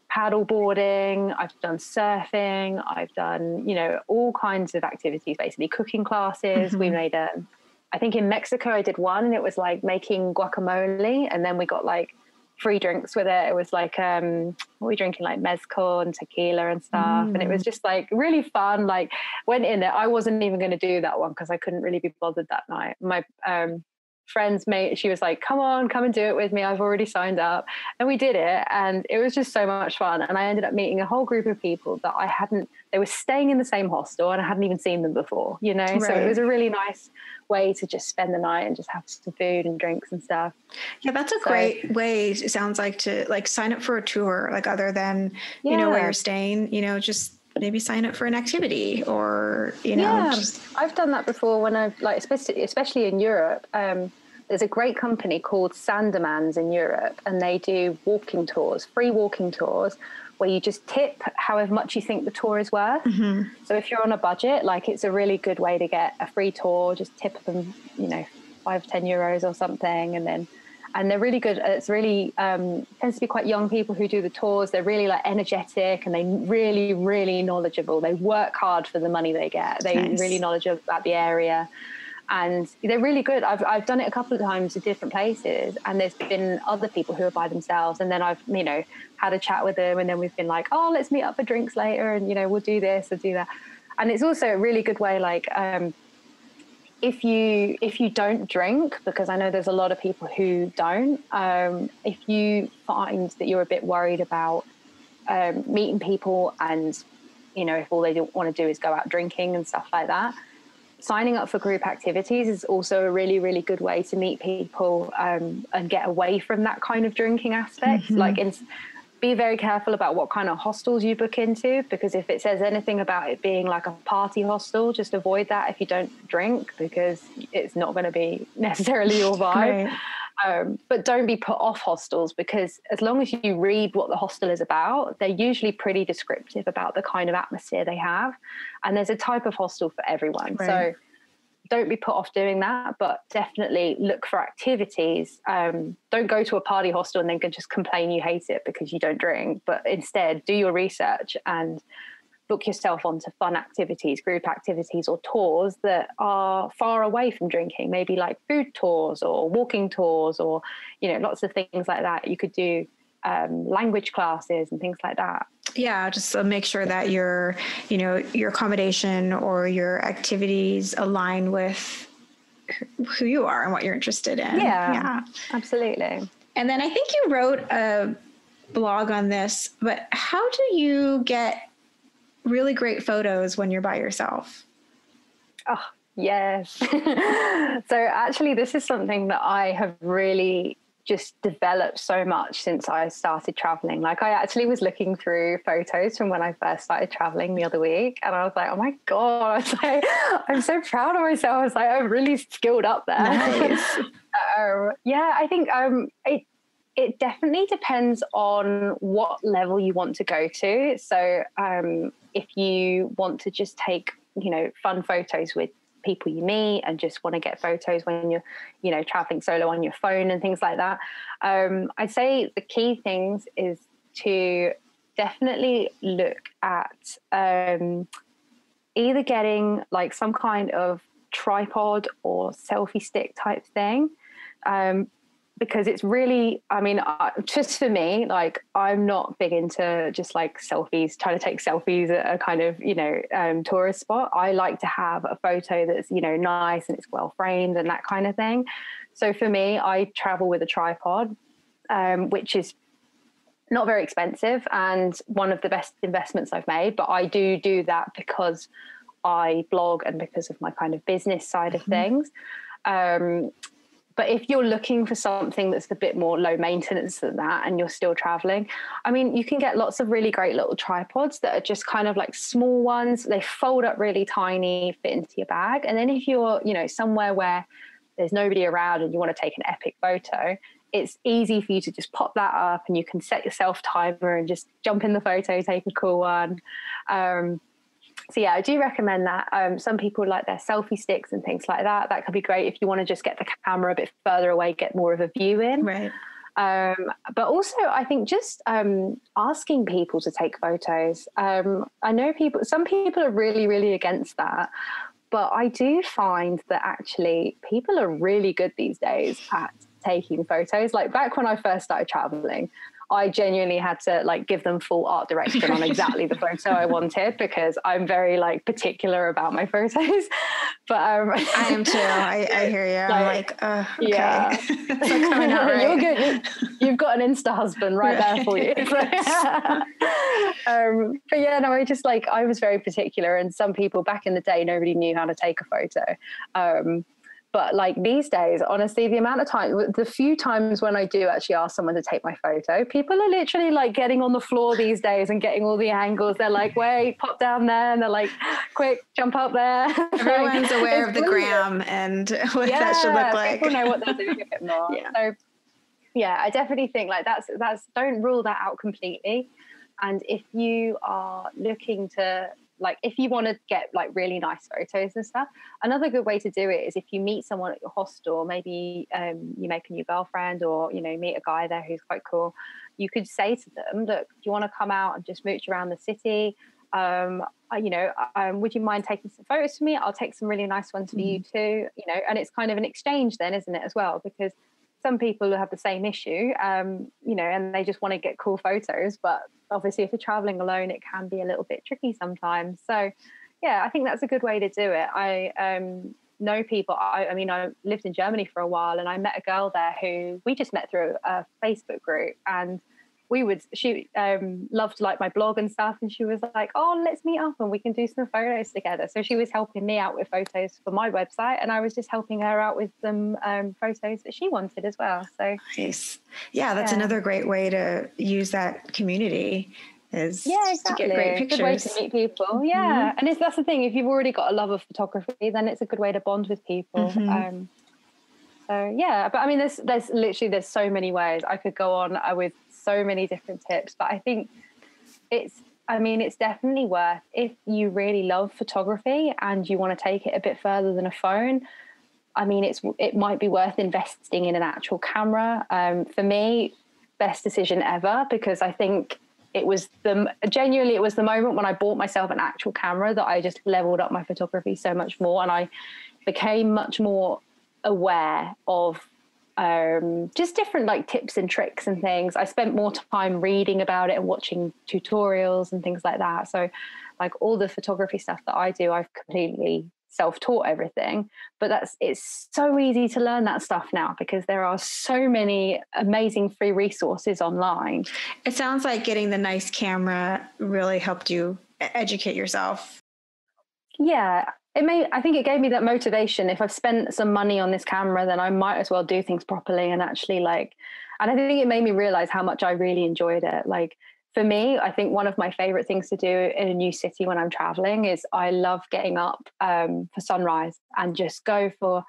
Paddle boarding, I've done surfing, I've done, you know, all kinds of activities, basically cooking classes. We made I think in Mexico I did one, and it was like making guacamole, and then we got like free drinks with it. It was like what were we drinking, like mezcal and tequila and stuff, and it was just like really fun. Like went in it, I wasn't even going to do that one because I couldn't really be bothered that night. My friend's mate, she was like, come and do it with me, I've already signed up. And we did it, and it was just so much fun. And I ended up meeting a whole group of people that they were staying in the same hostel and I hadn't even seen them before, you know. Right. So it was a really nice way to just spend the night and just have some food and drinks and stuff. Yeah, that's a great way, it sounds like, to like sign up for a tour, like other than you know where you're staying, you know, just maybe sign up for an activity, or you know. I've done that before when I've like especially in Europe. There's a great company called Sandeman's in Europe, and they do walking tours, free walking tours, where you just tip however much you think the tour is worth. So if you're on a budget, like it's a really good way to get a free tour. Just tip them, you know, 5-10 euros or something, and they're really good. It's really tends to be quite young people who do the tours. They're really like energetic, and they really, really knowledgeable. They work hard for the money they get. They're really knowledgeable about the area, and they're really good. I've done it a couple of times at different places, and there's been other people who are by themselves, and then I've, you know, had a chat with them, and then we've been like, oh, let's meet up for drinks later, and you know, we'll do this or do that. And it's also a really good way, like if you don't drink, because I know there's a lot of people who don't, if you find that you're a bit worried about meeting people, and you know, if all they want to do is go out drinking and stuff like that, signing up for group activities is also a really, really good way to meet people and get away from that kind of drinking aspect. Like be very careful about what kind of hostels you book into, because if it says anything about it being like a party hostel, just avoid that if you don't drink, because it's not going to be necessarily your vibe. But don't be put off hostels, because as long as you read what the hostel is about, they're usually pretty descriptive about the kind of atmosphere they have. And there's a type of hostel for everyone. So don't be put off doing that, but definitely look for activities. Don't go to a party hostel and then just complain you hate it because you don't drink, but instead do your research and book yourself onto fun activities, group activities or tours that are far away from drinking, maybe like food tours or walking tours, or, you know, lots of things like that. You could do language classes and things like that. Yeah, just make sure that your, you know, your accommodation or your activities align with who you are and what you're interested in. Yeah, absolutely. And then I think you wrote a blog on this, but how do you get really great photos when you're by yourself? Oh, yes. So actually, this is something that I have really just developed so much since I started traveling. Like I actually was looking through photos from when I first started traveling the other week, and I was like, oh my God, I was like, I'm so proud of myself. I was like, I'm really skilled up there. Nice. Yeah, I think it definitely depends on what level you want to go to. So if you want to just take, you know, fun photos with people you meet and just want to get photos when you're, you know, traveling solo on your phone and things like that, I'd say the key things is to definitely look at either getting like some kind of tripod or selfie stick type thing, because it's really, I mean, just for me, like I'm not big into just like selfies, trying to take selfies at a kind of, you know, tourist spot. I like to have a photo that's, you know, nice and it's well framed and that kind of thing. So for me, I travel with a tripod, which is not very expensive and one of the best investments I've made. But I do that because I blog and because of my kind of business side of things. But if you're looking for something that's a bit more low maintenance than that and you're still traveling, I mean, you can get lots of really great little tripods that are just kind of like small ones. They fold up really tiny, fit into your bag. And then if you're, you know, somewhere where there's nobody around and you want to take an epic photo, it's easy for you to just pop that up and you can set yourself timer and just jump in the photo, take a cool one. So yeah, I do recommend that. Some people like their selfie sticks and things like that. That could be great if you want to just get the camera a bit further away, get more of a view in. Right. But also I think just asking people to take photos. I know some people are really, really against that. But I do find that actually people are really good these days at taking photos. Like back when I first started traveling, I genuinely had to like give them full art direction on exactly the photo I wanted, because I'm very like particular about my photos. But I am too. I hear you. I'm like, okay. Yeah. It's not coming out right. You're good. You've got an Insta husband right there for you. But yeah, no, I was very particular, and some people back in the day, nobody knew how to take a photo. But like these days, honestly, the few times when I do actually ask someone to take my photo, people are literally like getting on the floor these days and getting all the angles. They're like, wait, pop down there. And they're like, quick, jump up there. Everyone's aware of the gram and what that should look like. People know what they're doing a bit more. Yeah. So yeah, I definitely think like that's don't rule that out completely. And if you are looking to, like, if you want to get like really nice photos and stuff, another good way to do it is if you meet someone at your hostel, maybe you make a new girlfriend, or, you know, meet a guy there who's quite cool. You could say to them, look, do you want to come out and just mooch around the city? Would you mind taking some photos for me? I'll take some really nice ones for you too, you know. And it's kind of an exchange then, isn't it, as well? Because some people have the same issue, you know, and they just want to get cool photos. But obviously, if you're traveling alone, it can be a little bit tricky sometimes. So, yeah, I think that's a good way to do it. I know people. I mean, I lived in Germany for a while, and I met a girl there who we just met through a Facebook group, and she loved like my blog and stuff, and she was like, oh, let's meet up and we can do some photos together. So she was helping me out with photos for my website, and I was just helping her out with some photos that she wanted as well. So nice. Yeah, that's another great way to use that community, is exactly. to get great pictures. Good way to meet people. Yeah. And that's the thing, if you've already got a love of photography, then it's a good way to bond with people. So yeah, but I mean, there's so many ways I could go on with so many different tips, but I think it's definitely worth, if you really love photography and you want to take it a bit further than a phone, I mean, it might be worth investing in an actual camera. For me, best decision ever, because I think it was the moment when I bought myself an actual camera that I just leveled up my photography so much more, and I became much more aware of just different like tips and tricks and things. I spent more time reading about it and watching tutorials and things like that. So like all the photography stuff that I do, I've completely self-taught everything. But it's so easy to learn that stuff now, because there are so many amazing free resources online. It sounds like getting the nice camera really helped you educate yourself. Yeah. I think it gave me that motivation. If I've spent some money on this camera, then I might as well do things properly and actually and I think it made me realize how much I really enjoyed it. Like for me, I think one of my favorite things to do in a new city when I'm traveling is I love getting up for sunrise and just go for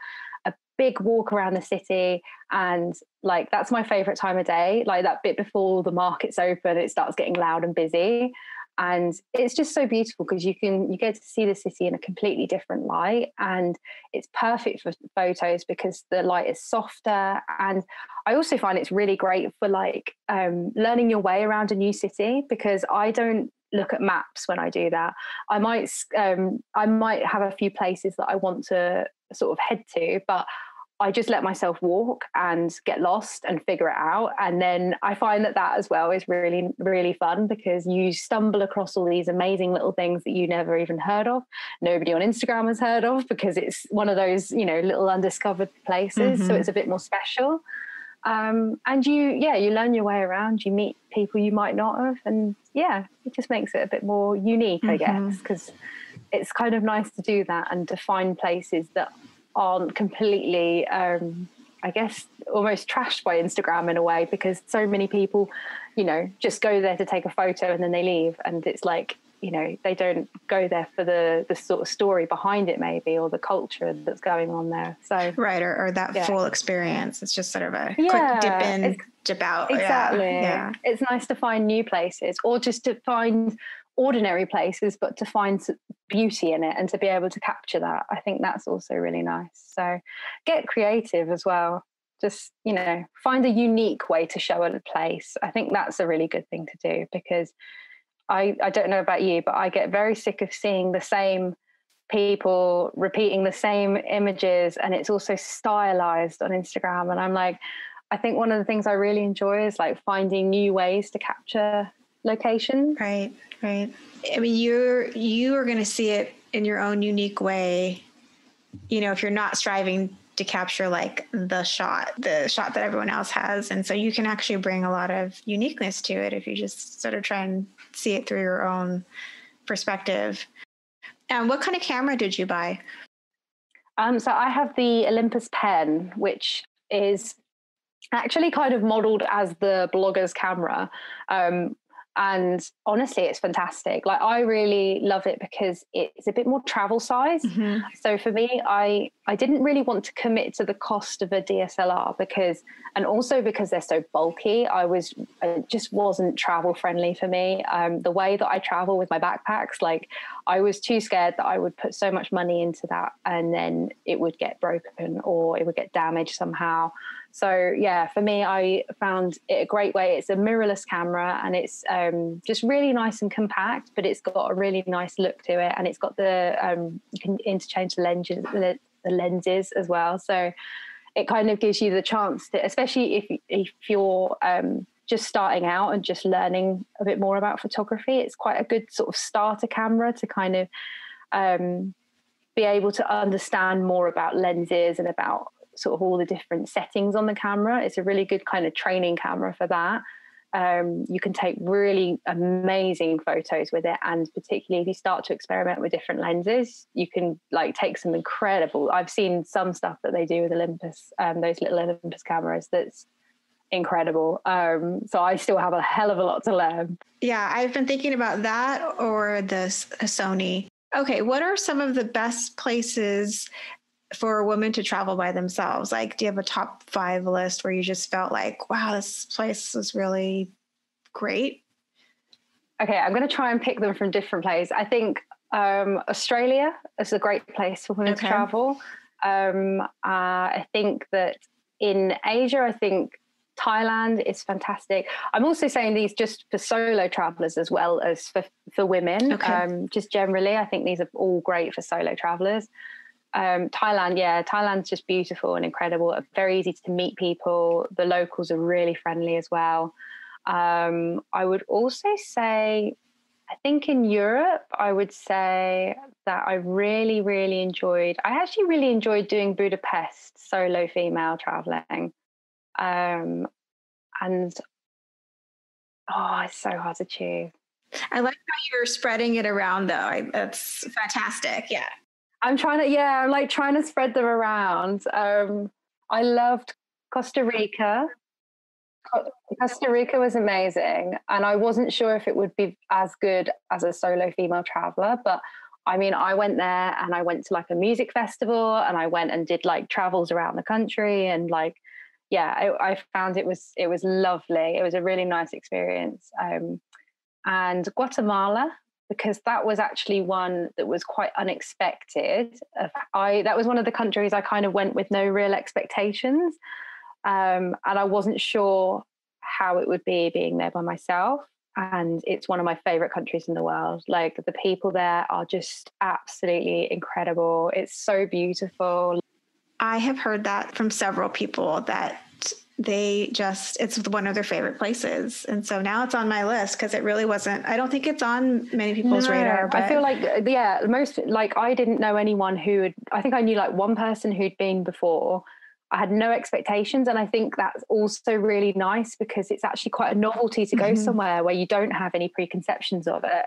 a big walk around the city. And like, that's my favorite time of day. Like that bit before the markets open, it starts getting loud and busy. And it's just so beautiful because you get to see the city in a completely different light, and it's perfect for photos because the light is softer. And I also find it's really great for like learning your way around a new city, because I don't look at maps when I do that. I might have a few places that I want to sort of head to, but I just let myself walk and get lost and figure it out. And then I find that as well is really, really fun, because you stumble across all these amazing little things that you never even heard of. Nobody on Instagram has heard of, because it's one of those, you know, little undiscovered places. So it's a bit more special. And you learn your way around, you meet people you might not have. And yeah, it just makes it a bit more unique, I guess, because it's kind of nice to do that and to find places that aren't completely I guess, almost trashed by Instagram in a way, because so many people, you know, just go there to take a photo and then they leave. And it's like, you know, they don't go there for the sort of story behind it, maybe, or the culture that's going on there. So right, or that full experience. It's just sort of a yeah, quick dip in, dip out. Exactly. Yeah. It's nice to find new places, or just to find ordinary places, but to find beauty in it and to be able to capture that. I think that's also really nice. So get creative as well. Just, you know, find a unique way to show a place. I think that's a really good thing to do, because I don't know about you, but I get very sick of seeing the same people repeating the same images, and it's also stylized on Instagram. And I'm like, I think one of the things I really enjoy is like finding new ways to capture location. Right. I mean, you are going to see it in your own unique way. You know, if you're not striving to capture like the shot that everyone else has. And so you can actually bring a lot of uniqueness to it if you just sort of try and see it through your own perspective. And what kind of camera did you buy? So I have the Olympus pen, which is actually kind of modeled as the blogger's camera. And honestly, it's fantastic. Like, I really love it because it's a bit more travel size. Mm-hmm. So for me, I didn't really want to commit to the cost of a DSLR and also because they're so bulky, it just wasn't travel friendly for me. The way that I travel with my backpacks, like, I was too scared that I would put so much money into that and then it would get broken or it would get damaged somehow. So yeah, for me, I found it a great way. It's a mirrorless camera, and it's just really nice and compact, but it's got a really nice look to it, and it's got you can interchange the lenses as well. So it kind of gives you the chance to, especially if you're just starting out and just learning a bit more about photography, it's quite a good sort of starter camera to kind of be able to understand more about lenses and about sort of all the different settings on the camera. It's a really good kind of training camera for that. You can take really amazing photos with it, and particularly if you start to experiment with different lenses, you can like take some incredible. I've seen some stuff that they do with Olympus, those little Olympus cameras, that's incredible. So I still have a hell of a lot to learn. Yeah, I've been thinking about that or the Sony. Okay, what are some of the best places for a woman to travel by themselves? Like, do you have a top 5 list where you just felt like, wow, this place was really great? Okay, I'm going to try and pick them from different places. I think Australia is a great place for women to travel. I think that in Asia, I think Thailand is fantastic. I'm also saying these just for solo travelers as well as for women. Just generally, I think these are all great for solo travelers. Thailand's just beautiful and incredible. Very easy to meet people. The locals are really friendly as well. I would also say, I think in Europe, I would say that I really, really enjoyed doing Budapest solo female traveling. And it's so hard to choose. I like how you're spreading it around though. That's fantastic. Yeah. I'm trying to spread them around. I loved Costa Rica. Costa Rica was amazing. And I wasn't sure if it would be as good as a solo female traveler, but I mean, I went there and I went to like a music festival and I went and did like travels around the country, and like, I found it was lovely. It was a really nice experience. And Guatemala, because that was actually one that was quite unexpected. That was one of the countries I kind of went with no real expectations. And I wasn't sure how it would be being there by myself. And it's one of my favorite countries in the world. Like, the people there are just absolutely incredible. It's so beautiful. I have heard that from several people that it's one of their favorite places. And so now it's on my list because it really wasn't, I don't think it's on many people's radar. But I feel like, I didn't know anyone I think I knew like one person who'd been before. I had no expectations. And I think that's also really nice because it's actually quite a novelty to go somewhere where you don't have any preconceptions of it.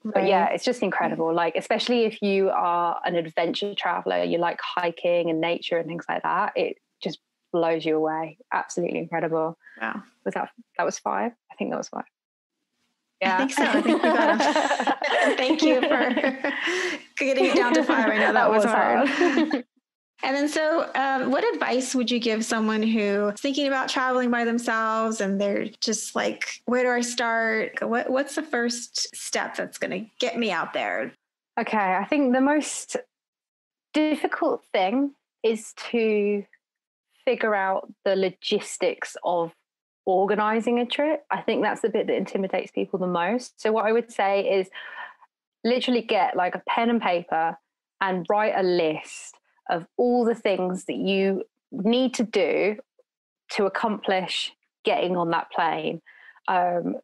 But yeah, it's just incredible. Like, especially if you are an adventure traveler, you like hiking and nature and things like that. It just blows you away. Absolutely incredible. Wow. That was 5? I think that was 5. Yeah. I think so. I think we got them. Thank you for getting it down to 5. I know that was hard. And then so what advice would you give someone who's thinking about traveling by themselves and they're just like, where do I start? What's the first step that's going to get me out there? Okay, I think the most difficult thing is to figure out the logistics of organizing a trip. I think that's the bit that intimidates people the most. So what I would say is literally get like a pen and paper and write a list of all the things that you need to do to accomplish getting on that plane.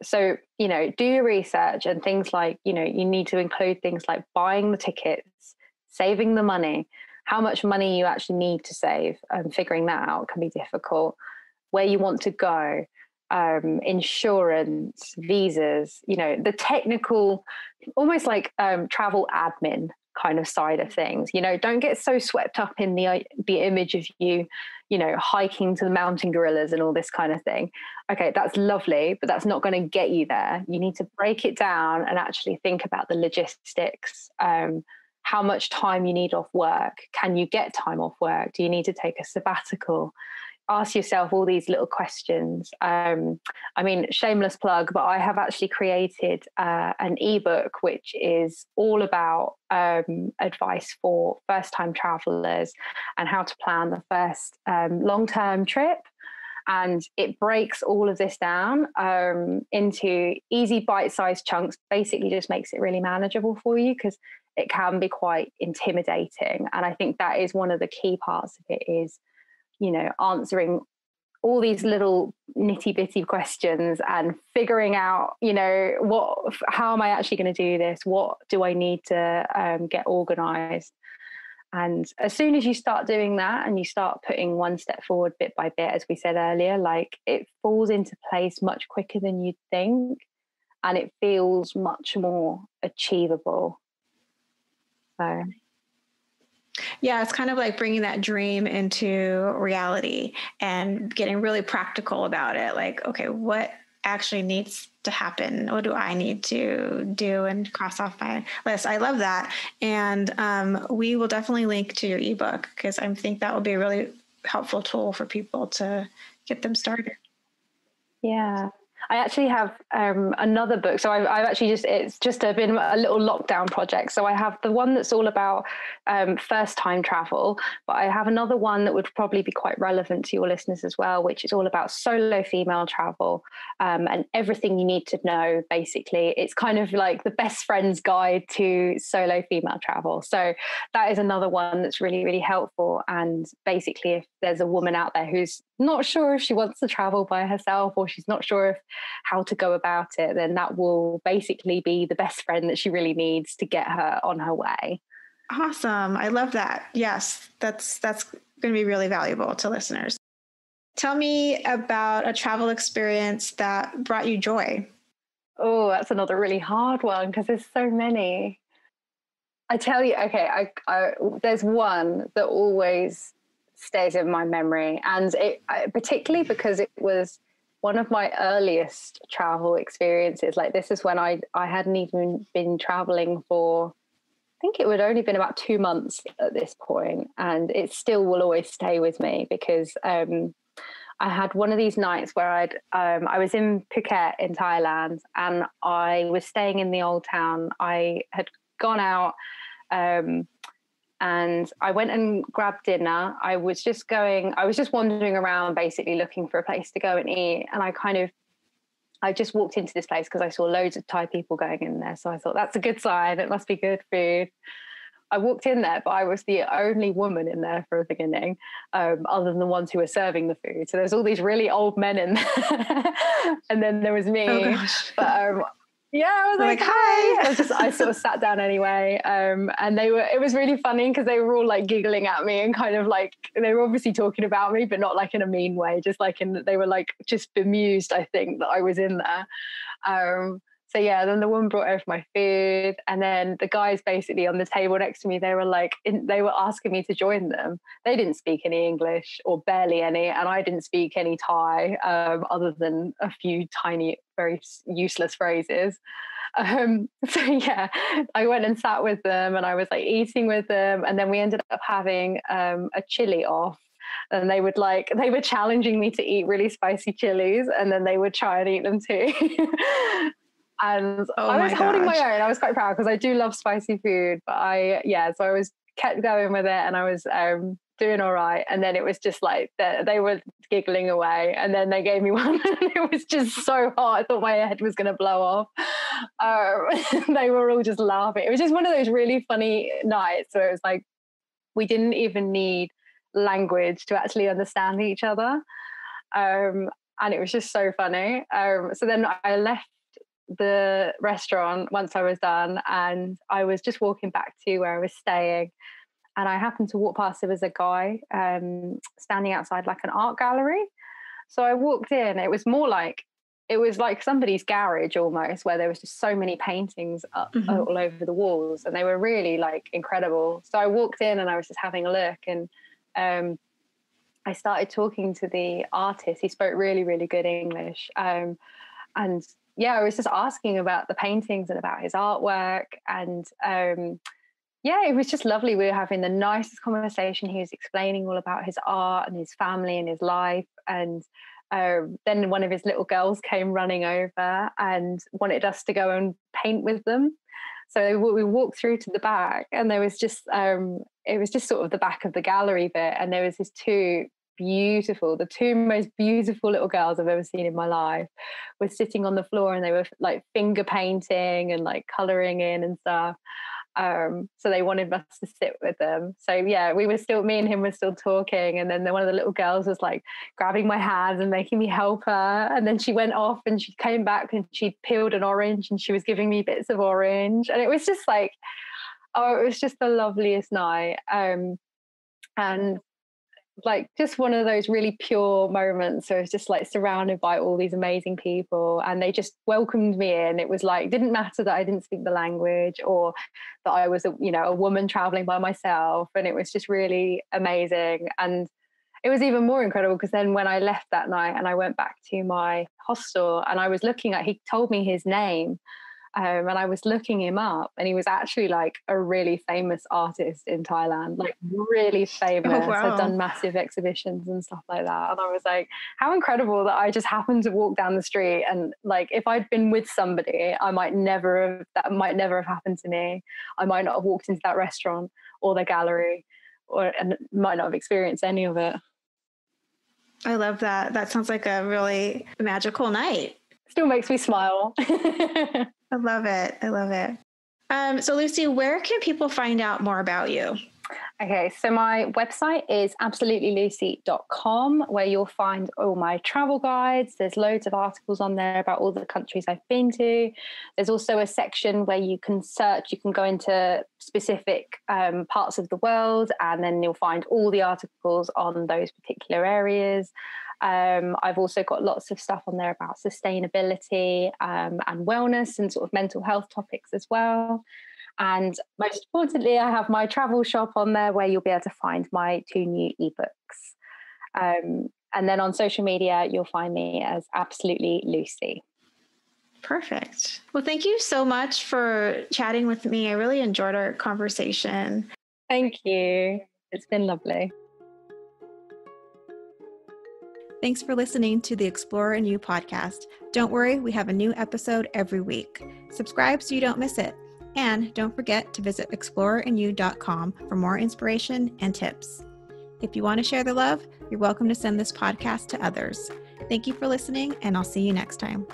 So, you know, do your research and things like, you know, you need to include things like buying the tickets, saving the money, how much money you actually need to save, and figuring that out can be difficult, where you want to go, insurance, visas, you know, the technical, almost like travel admin kind of side of things. You know, don't get so swept up in the image of you know, hiking to the mountain gorillas and all this kind of thing. Okay, that's lovely, but that's not going to get you there. You need to break it down and actually think about the logistics. How much time you need off work? Can you get time off work? Do you need to take a sabbatical? Ask yourself all these little questions. I mean, shameless plug, but I have actually created an ebook which is all about advice for first-time travelers and how to plan the first long-term trip. And it breaks all of this down into easy bite-sized chunks, basically just makes it really manageable for you, because it can be quite intimidating. And I think that is one of the key parts of it is, you know, answering all these little nitty bitty questions and figuring out, you know, how am I actually going to do this? What do I need to get organized? And as soon as you start doing that and you start putting one step forward bit by bit, as we said earlier, like it falls into place much quicker than you'd think, and it feels much more achievable. So yeah, it's kind of like bringing that dream into reality and getting really practical about it. Like, okay, what actually needs to happen? What do I need to do and cross off my list? I love that. And we will definitely link to your ebook, because I think that will be a really helpful tool for people to get them started. Yeah. I actually have another book. So I've actually it's just been a little lockdown project. So I have the one that's all about first time travel, but I have another one that would probably be quite relevant to your listeners as well, which is all about solo female travel and everything you need to know, basically. It's kind of like the best friend's guide to solo female travel. So that is another one that's really, really helpful. And basically, if there's a woman out there who's not sure if she wants to travel by herself, or she's not sure how to go about it, then that will basically be the best friend that she really needs to get her on her way. Awesome. I love that. Yes, that's going to be really valuable to listeners. Tell me about a travel experience that brought you joy. Oh, that's another really hard one, because there's so many. I tell you, okay, there's one that always stays in my memory, and particularly because it was one of my earliest travel experiences. Like, this is when I hadn't even been traveling for, I think it would only been about 2 months at this point, and it still will always stay with me, because I had one of these nights where I was in Phuket in Thailand, and I was staying in the old town. I had gone out and I went and grabbed dinner. I was just wandering around, basically looking for a place to go and eat. And I just walked into this place because I saw loads of Thai people going in there. So I thought, that's a good sign. It must be good food. I walked in there, but I was the only woman in there for a beginning, other than the ones who were serving the food. So there's all these really old men in there. And then there was me. Oh, gosh. But yeah, I was like, hi. I sort of sat down anyway. And it was really funny, because they were all like giggling at me, and kind of like, they were obviously talking about me, but not like in a mean way, just like they were like just bemused, I think, that I was in there. So yeah, then the woman brought over my food, and then the guys basically on the table next to me, they were asking me to join them. They didn't speak any English, or barely any, and I didn't speak any Thai, other than a few tiny, very useless phrases. So yeah, I went and sat with them, and I was like eating with them, and then we ended up having a chili off. And they were challenging me to eat really spicy chilies, and then they would try and eat them too. And I was holding my own. I was quite proud because I do love spicy food, but so I was kept going with it, and I was doing all right. And then it was just like they were giggling away, and then they gave me one, and it was just so hot. I thought my head was going to blow off. They were all just laughing. It was just one of those really funny nights where it was like we didn't even need language to actually understand each other, and it was just so funny. So then I left the restaurant once I was done, and I was just walking back to where I was staying, and I happened to walk past. There was a guy standing outside like an art gallery. So I walked in. It was like somebody's garage almost, where there was just so many paintings all over the walls, and they were really like incredible. So I walked in, and I was just having a look, and I started talking to the artist. He spoke really, really good English, and yeah, I was just asking about the paintings and about his artwork. And it was just lovely. We were having the nicest conversation. He was explaining all about his art and his family and his life. And then one of his little girls came running over and wanted us to go and paint with them. So we walked through to the back, and there was just, it was just sort of the back of the gallery bit. And there was these the two most beautiful little girls I've ever seen in my life were sitting on the floor, and they were like finger painting and like colouring in and stuff. So they wanted us to sit with them. So yeah, me and him were still talking. And then one of the little girls was like grabbing my hands and making me help her. And then she went off, and she came back, and she peeled an orange, and she was giving me bits of orange. And it was just like, it was just the loveliest night. And like just one of those really pure moments. So I was just like surrounded by all these amazing people, and they just welcomed me in. It was like, didn't matter that I didn't speak the language, or that I was a woman traveling by myself. And it was just really amazing. And it was even more incredible because then when I left that night and I went back to my hostel, and I was he told me his name. And I was looking him up, and he was actually like a really famous artist in Thailand, like really famous. Oh, wow. Had done massive exhibitions and stuff like that. And I was like, how incredible that I just happened to walk down the street, and like if I'd been with somebody, that might never have happened to me. I might not have walked into that restaurant or the gallery, and might not have experienced any of it. I love that. That sounds like a really magical night. Still makes me smile. I love it. I love it. So Lucy, where can people find out more about you? Okay, so my website is absolutelylucy.com, where you'll find all my travel guides. There's loads of articles on there about all the countries I've been to. There's also a section where you can search, you can go into specific parts of the world, and then you'll find all the articles on those particular areas. I've also got lots of stuff on there about sustainability and wellness and sort of mental health topics as well. And most importantly, I have my travel shop on there, where you'll be able to find my 2 new ebooks. And then on social media, you'll find me as Absolutely Lucy. Perfect. Well, thank you so much for chatting with me. I really enjoyed our conversation. Thank you. It's been lovely. Thanks for listening to the Explorer in You podcast. Don't worry, we have a new episode every week. Subscribe so you don't miss it. And don't forget to visit explorerinyou.com for more inspiration and tips. If you want to share the love, you're welcome to send this podcast to others. Thank you for listening, and I'll see you next time.